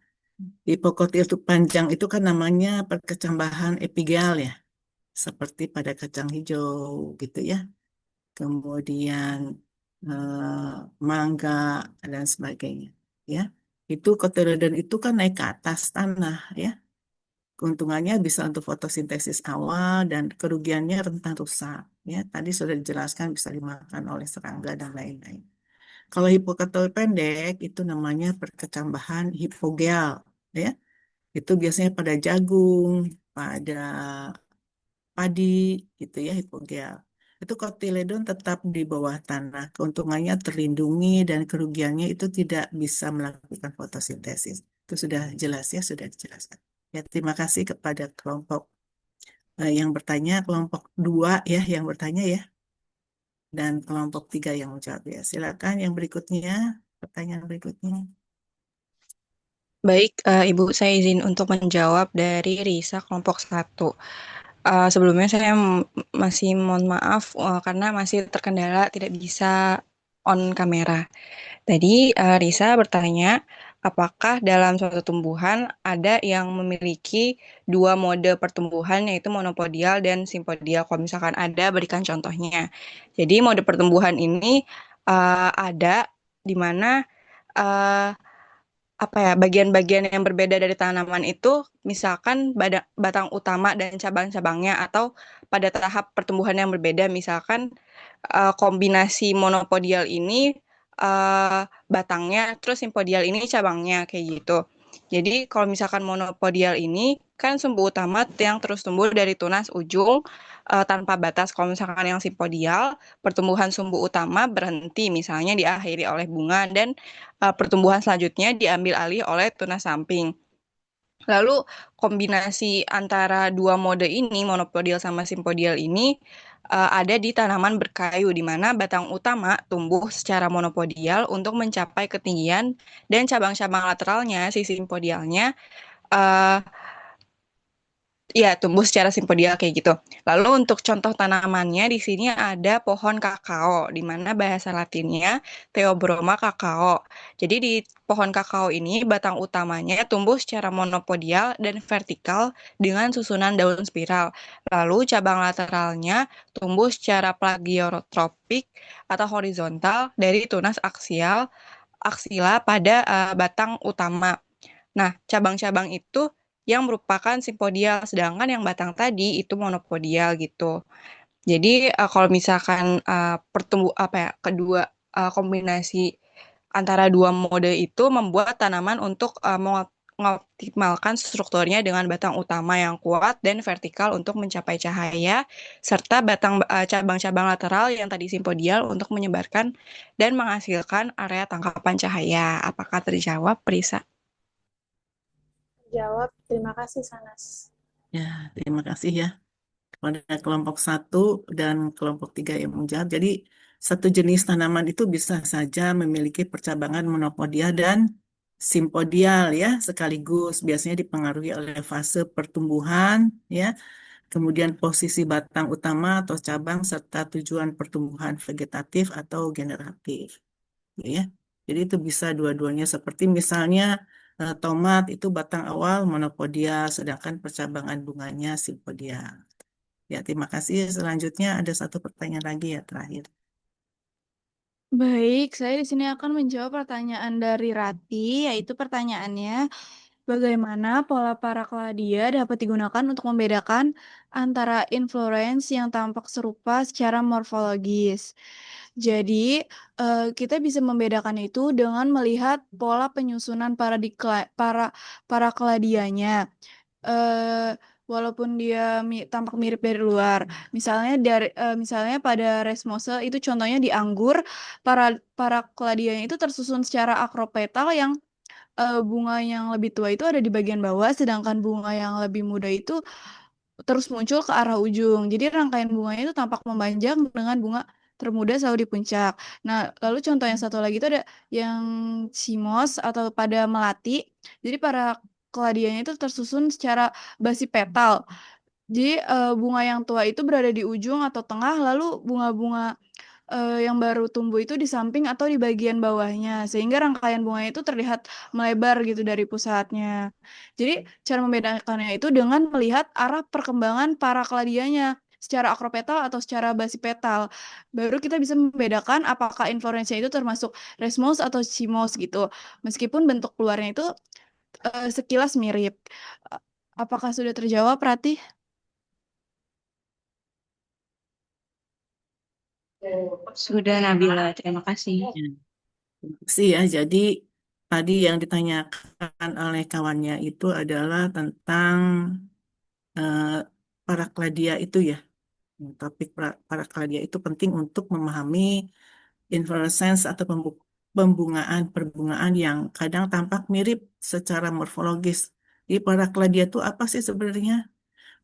hipokotil itu panjang itu kan namanya perkecambahan epigeal ya, seperti pada kacang hijau gitu ya. Kemudian mangga dan sebagainya ya. Itu kotiledon itu kan naik ke atas tanah ya. Keuntungannya bisa untuk fotosintesis awal dan kerugiannya rentan rusak ya. Tadi sudah dijelaskan bisa dimakan oleh serangga dan lain-lain. Kalau hipokotil pendek itu namanya perkecambahan hipogeal ya. Itu biasanya pada jagung, pada padi gitu ya, hipogeal. Itu kotiledon tetap di bawah tanah. Keuntungannya terlindungi dan kerugiannya itu tidak bisa melakukan fotosintesis. Itu sudah jelas ya, sudah dijelaskan. Ya, terima kasih kepada kelompok yang bertanya, kelompok 2 ya yang bertanya ya, dan kelompok 3 yang menjawab ya. Silakan yang berikutnya, pertanyaan berikutnya. Baik, Ibu, saya izin untuk menjawab dari Risa kelompok 1. Sebelumnya saya masih mohon maaf karena masih terkendala tidak bisa on kamera. Tadi Risa bertanya, apakah dalam suatu tumbuhan ada yang memiliki dua mode pertumbuhan yaitu monopodial dan simpodial? Kalau misalkan ada, berikan contohnya. Jadi mode pertumbuhan ini ada di mana uh, apa ya, bagian-bagian yang berbeda dari tanaman itu, misalkan batang utama dan cabang-cabangnya, atau pada tahap pertumbuhan yang berbeda, misalkan kombinasi monopodial ini batangnya, terus simpodial ini cabangnya, kayak gitu. Jadi kalau misalkan monopodial ini kan sumbu utama yang terus tumbuh dari tunas ujung tanpa batas. Kalau misalkan yang simpodial, pertumbuhan sumbu utama berhenti, misalnya diakhiri oleh bunga, dan pertumbuhan selanjutnya diambil alih oleh tunas samping. Lalu kombinasi antara dua mode ini, monopodial sama simpodial ini, ada di tanaman berkayu, di mana batang utama tumbuh secara monopodial untuk mencapai ketinggian, dan cabang-cabang lateralnya, si simpodialnya, uh, ya, tumbuh secara simpodial kayak gitu. Lalu untuk contoh tanamannya di sini ada pohon kakao, di mana bahasa Latinnya Theobroma kakao. Jadi di pohon kakao ini batang utamanya tumbuh secara monopodial dan vertikal dengan susunan daun spiral. Lalu cabang lateralnya tumbuh secara plagiotropik atau horizontal dari tunas aksila pada batang utama. Nah, cabang-cabang itu yang merupakan simpodial, sedangkan yang batang tadi itu monopodial gitu. Jadi kalau misalkan kedua kombinasi antara dua mode itu membuat tanaman untuk mengoptimalkan strukturnya dengan batang utama yang kuat dan vertikal untuk mencapai cahaya, serta cabang-cabang lateral yang tadi simpodial untuk menyebarkan dan menghasilkan area tangkapan cahaya. Apakah terjawab, Prisa? Jawab, terima kasih Sanas. Ya, terima kasih ya kepada kelompok 1 dan kelompok 3 yang menjawab. Jadi satu jenis tanaman itu bisa saja memiliki percabangan monopodial dan simpodial ya sekaligus, biasanya dipengaruhi oleh fase pertumbuhan ya, kemudian posisi batang utama atau cabang, serta tujuan pertumbuhan vegetatif atau generatif ya. Jadi itu bisa dua-duanya, seperti misalnya tomat itu batang awal monopodial sedangkan percabangan bunganya simpodial. Ya, terima kasih. Selanjutnya ada satu pertanyaan lagi ya terakhir. Baik, saya di sini akan menjawab pertanyaan dari Rati, yaitu pertanyaannya, bagaimana pola parakladia dapat digunakan untuk membedakan antara inflorescence yang tampak serupa secara morfologis? Jadi, kita bisa membedakan itu dengan melihat pola penyusunan parakladianya. eh Walaupun dia tampak mirip dari luar. Misalnya pada resmose itu contohnya di anggur, para keladianya itu tersusun secara akropetal yang bunga yang lebih tua itu ada di bagian bawah, sedangkan bunga yang lebih muda itu terus muncul ke arah ujung. Jadi rangkaian bunganya itu tampak memanjang dengan bunga termuda selalu di puncak. Nah, lalu contoh yang satu lagi itu ada yang cimos atau pada melati. Jadi para keladianya itu tersusun secara basi petal. Jadi bunga yang tua itu berada di ujung atau tengah, lalu bunga-bunga yang baru tumbuh itu di samping atau di bagian bawahnya, sehingga rangkaian bunganya itu terlihat melebar gitu dari pusatnya. Jadi cara membedakannya itu dengan melihat arah perkembangan para keladianya secara akropetal atau secara basipetal. Baru kita bisa membedakan apakah inflorescensia itu termasuk resmos atau cimos gitu. Meskipun bentuk keluarnya itu sekilas mirip. Eh, Apakah sudah terjawab, Ratih? Sudah Nabila, terima kasih. Ya, terima kasih ya. Jadi tadi yang ditanyakan oleh kawannya itu adalah tentang eh, parakladia itu ya. Topik parakladia itu penting untuk memahami inflorescence atau perbungaan yang kadang tampak mirip secara morfologis. Di parakladia itu apa sih sebenarnya?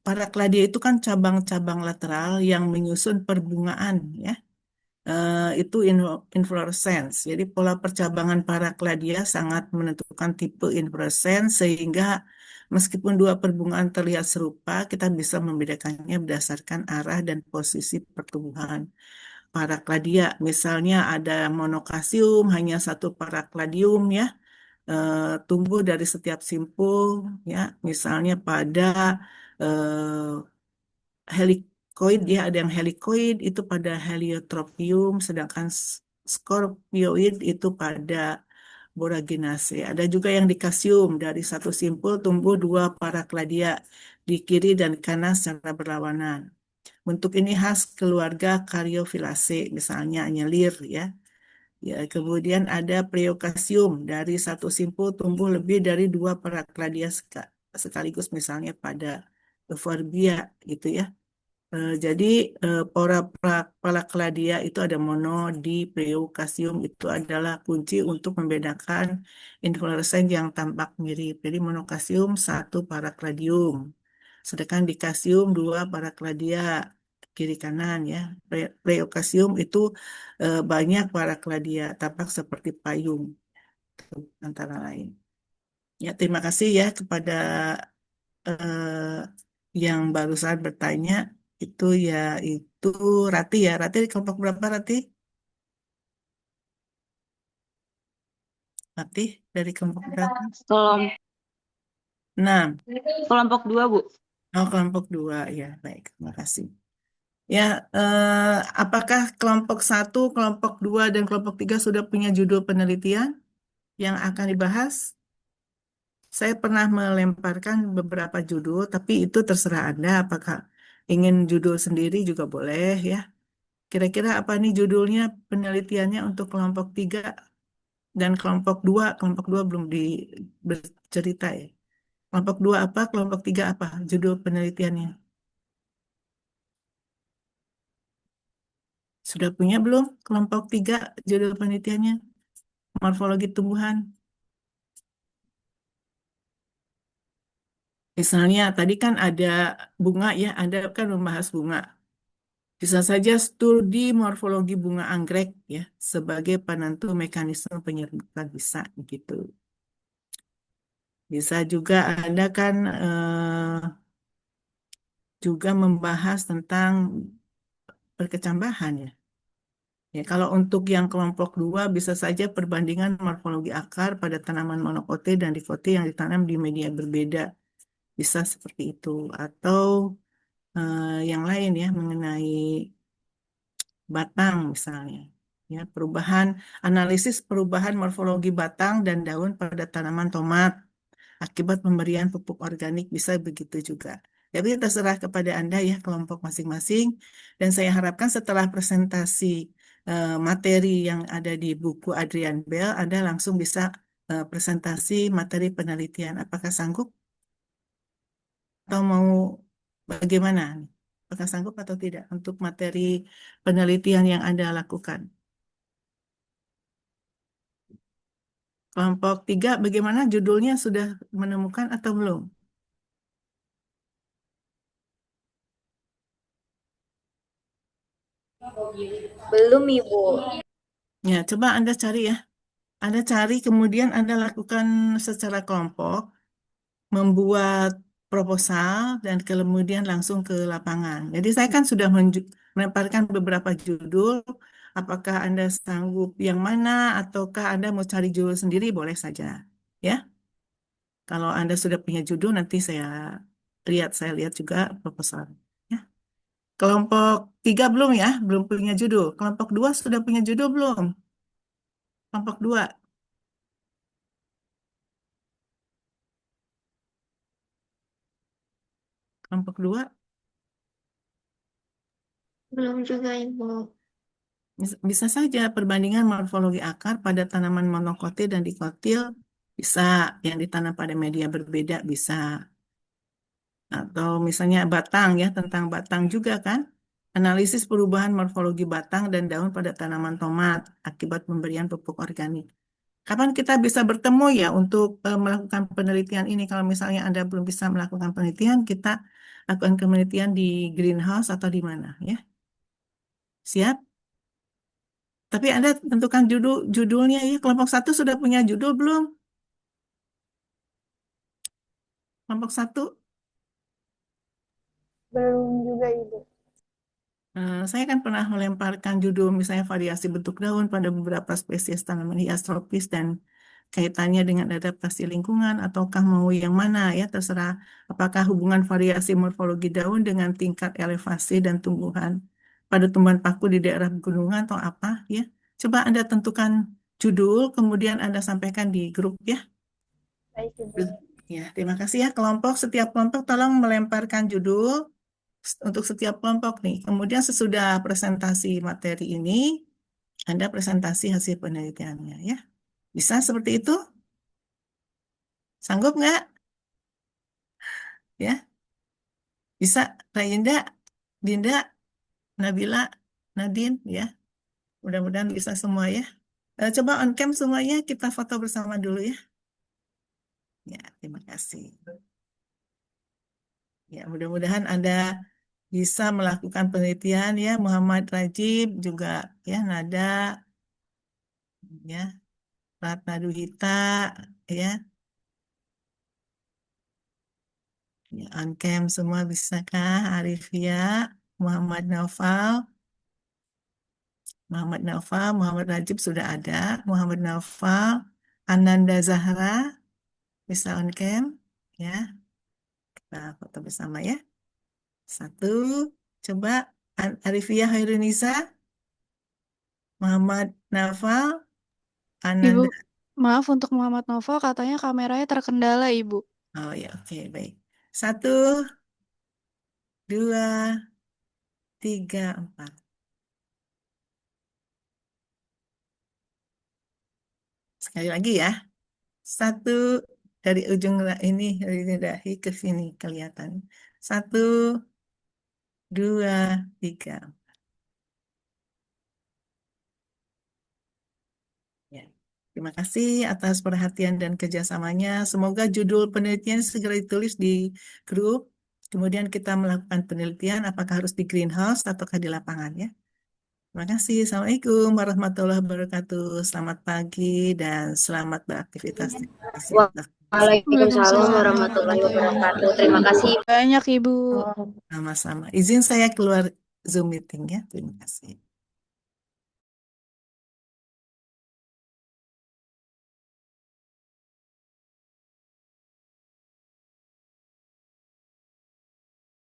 Parakladia itu kan cabang-cabang lateral yang menyusun perbungaan ya. Itu inflorescence. Jadi pola percabangan parakladia sangat menentukan tipe inflorescence sehingga meskipun dua perbungaan terlihat serupa, kita bisa membedakannya berdasarkan arah dan posisi pertumbuhan parakladia. Misalnya ada monokasium, hanya satu parakladium ya, tumbuh dari setiap simpul ya. Misalnya pada helikoid ya, ada yang helikoid itu pada heliotropium, sedangkan scorpioid itu pada boraginaceae. Ada juga yang dikasium dari satu simpul tumbuh dua parakladia di kiri dan kanan secara berlawanan. Bentuk ini khas keluarga Caryophyllaceae, misalnya nyelir ya. Ya, kemudian ada Pleocasium dari satu simpul tumbuh lebih dari dua parakladia sekaligus, misalnya pada Euphorbia gitu ya. Jadi parakladia itu ada mono, di, Pleocasium itu adalah kunci untuk membedakan inflorescence yang tampak mirip. Jadi monokasium satu parakladium, sedangkan dikasium dua parakladia kiri kanan ya. Pleocasium itu banyak parakladia tampak seperti payung antara lain. Ya, terima kasih ya kepada eh, yang barusan bertanya itu yaitu Rati ya. Rati di kelompok berapa Rati? Rati dari kelompok berapa? Kelom- Enam. Kelompok 2, Bu. Oh, kelompok dua ya. Baik, terima kasih. Ya, apakah kelompok satu, kelompok dua, dan kelompok tiga sudah punya judul penelitian yang akan dibahas? Saya pernah melemparkan beberapa judul, tapi itu terserah Anda. Apakah ingin judul sendiri juga boleh ya. Kira-kira apa nih judulnya penelitiannya untuk kelompok tiga dan kelompok dua? Kelompok dua belum bercerita ya. Kelompok dua apa? Kelompok tiga apa? Judul penelitiannya. Sudah punya belum? Kelompok tiga judul penelitiannya. Morfologi tumbuhan. Misalnya tadi kan ada bunga ya, Anda kan membahas bunga. Bisa saja studi morfologi bunga anggrek ya sebagai penentu mekanisme penyerbukan bisa gitu. Bisa juga Anda kan juga membahas tentang perkecambahan ya. Ya, kalau untuk yang kelompok dua bisa saja perbandingan morfologi akar pada tanaman monokote dan dikote yang ditanam di media berbeda. Bisa seperti itu. Atau yang lain ya mengenai batang misalnya. Ya, analisis perubahan morfologi batang dan daun pada tanaman tomat akibat pemberian pupuk organik bisa begitu juga. Jadi terserah kepada Anda ya kelompok masing-masing. Dan saya harapkan setelah presentasi materi yang ada di buku Adrian Bell, Anda langsung bisa presentasi materi penelitian. Apakah sanggup atau mau bagaimana? Apakah sanggup atau tidak untuk materi penelitian yang Anda lakukan? Kelompok 3, bagaimana judulnya sudah menemukan atau belum? Belum, Ibu. Ya, coba Anda cari ya. Anda cari, kemudian Anda lakukan secara kelompok, membuat proposal, dan kemudian langsung ke lapangan. Jadi saya kan sudah melemparkan beberapa judul. Apakah Anda sanggup yang mana, ataukah Anda mau cari judul sendiri, boleh saja. Ya, kalau Anda sudah punya judul, nanti saya lihat juga proposal. Ya. Kelompok 3 belum ya, belum punya judul. Kelompok 2 sudah punya judul belum? Kelompok 2. Kelompok 2 Belum juga, Ibu. bisa saja perbandingan morfologi akar pada tanaman monokotil dan dikotil bisa, yang ditanam pada media berbeda bisa. Atau misalnya batang ya, tentang batang juga kan. Analisis perubahan morfologi batang dan daun pada tanaman tomat akibat pemberian pupuk organik. Kapan kita bisa bertemu ya untuk melakukan penelitian ini? Kalau misalnya Anda belum bisa melakukan penelitian, kita lakukan penelitian di greenhouse atau di mana ya? Siap? Tapi Anda tentukan judulnya ya. Kelompok 1 sudah punya judul belum? Kelompok 1. Belum juga, Ibu. Saya kan pernah melemparkan judul misalnya variasi bentuk daun pada beberapa spesies tanaman hias tropis dan kaitannya dengan adaptasi lingkungan, ataukah mau yang mana ya, terserah. Apakah hubungan variasi morfologi daun dengan tingkat elevasi dan tumbuhan pada tumbuhan paku di daerah pegunungan atau apa ya. Coba Anda tentukan judul, kemudian Anda sampaikan di grup ya. Baik, Ibu. Ya, terima kasih ya setiap kelompok tolong melemparkan judul untuk setiap kelompok nih. Kemudian sesudah presentasi materi ini, Anda presentasi hasil penelitiannya ya. Bisa seperti itu? Sanggup nggak? Ya, bisa. Rayinda, Dinda, Nabila, Nadine ya. Mudah-mudahan bisa semua ya. Coba on cam semuanya, kita foto bersama dulu ya. Ya, terima kasih. Ya, mudah-mudahan Anda bisa melakukan penelitian ya. Muhammad Rajib juga ya, Nada ya, Ratna Duhita ya. Ya, on cam semua bisakah? Arifia, Muhammad Naufal, Muhammad Rajib sudah ada, Muhammad Naufal, Ananda Zahra, bisa on cam ya. Kita foto bersama ya. Satu, coba Arifia Hairunisa, Muhammad Naufal, Ibu, Ananda. maaf untuk Muhammad Novel, katanya kameranya terkendala, Ibu. Oh ya, oke, baik. Satu, dua, tiga, empat. Sekali lagi ya. Satu, dari ujung ini, dari dahi ke sini kelihatan. Satu, dua, tiga. Ya. Terima kasih atas perhatian dan kerjasamanya. Semoga judul penelitian segera ditulis di grup. Kemudian kita melakukan penelitian apakah harus di greenhouse ataukah di lapangan ya. Terima kasih. Assalamualaikum warahmatullahi wabarakatuh. Selamat pagi dan selamat beraktivitas. Waalaikumsalam warahmatullahi wabarakatuh. Terima kasih Banyak, Ibu. Sama-sama. Izin saya keluar Zoom meeting ya. Terima kasih.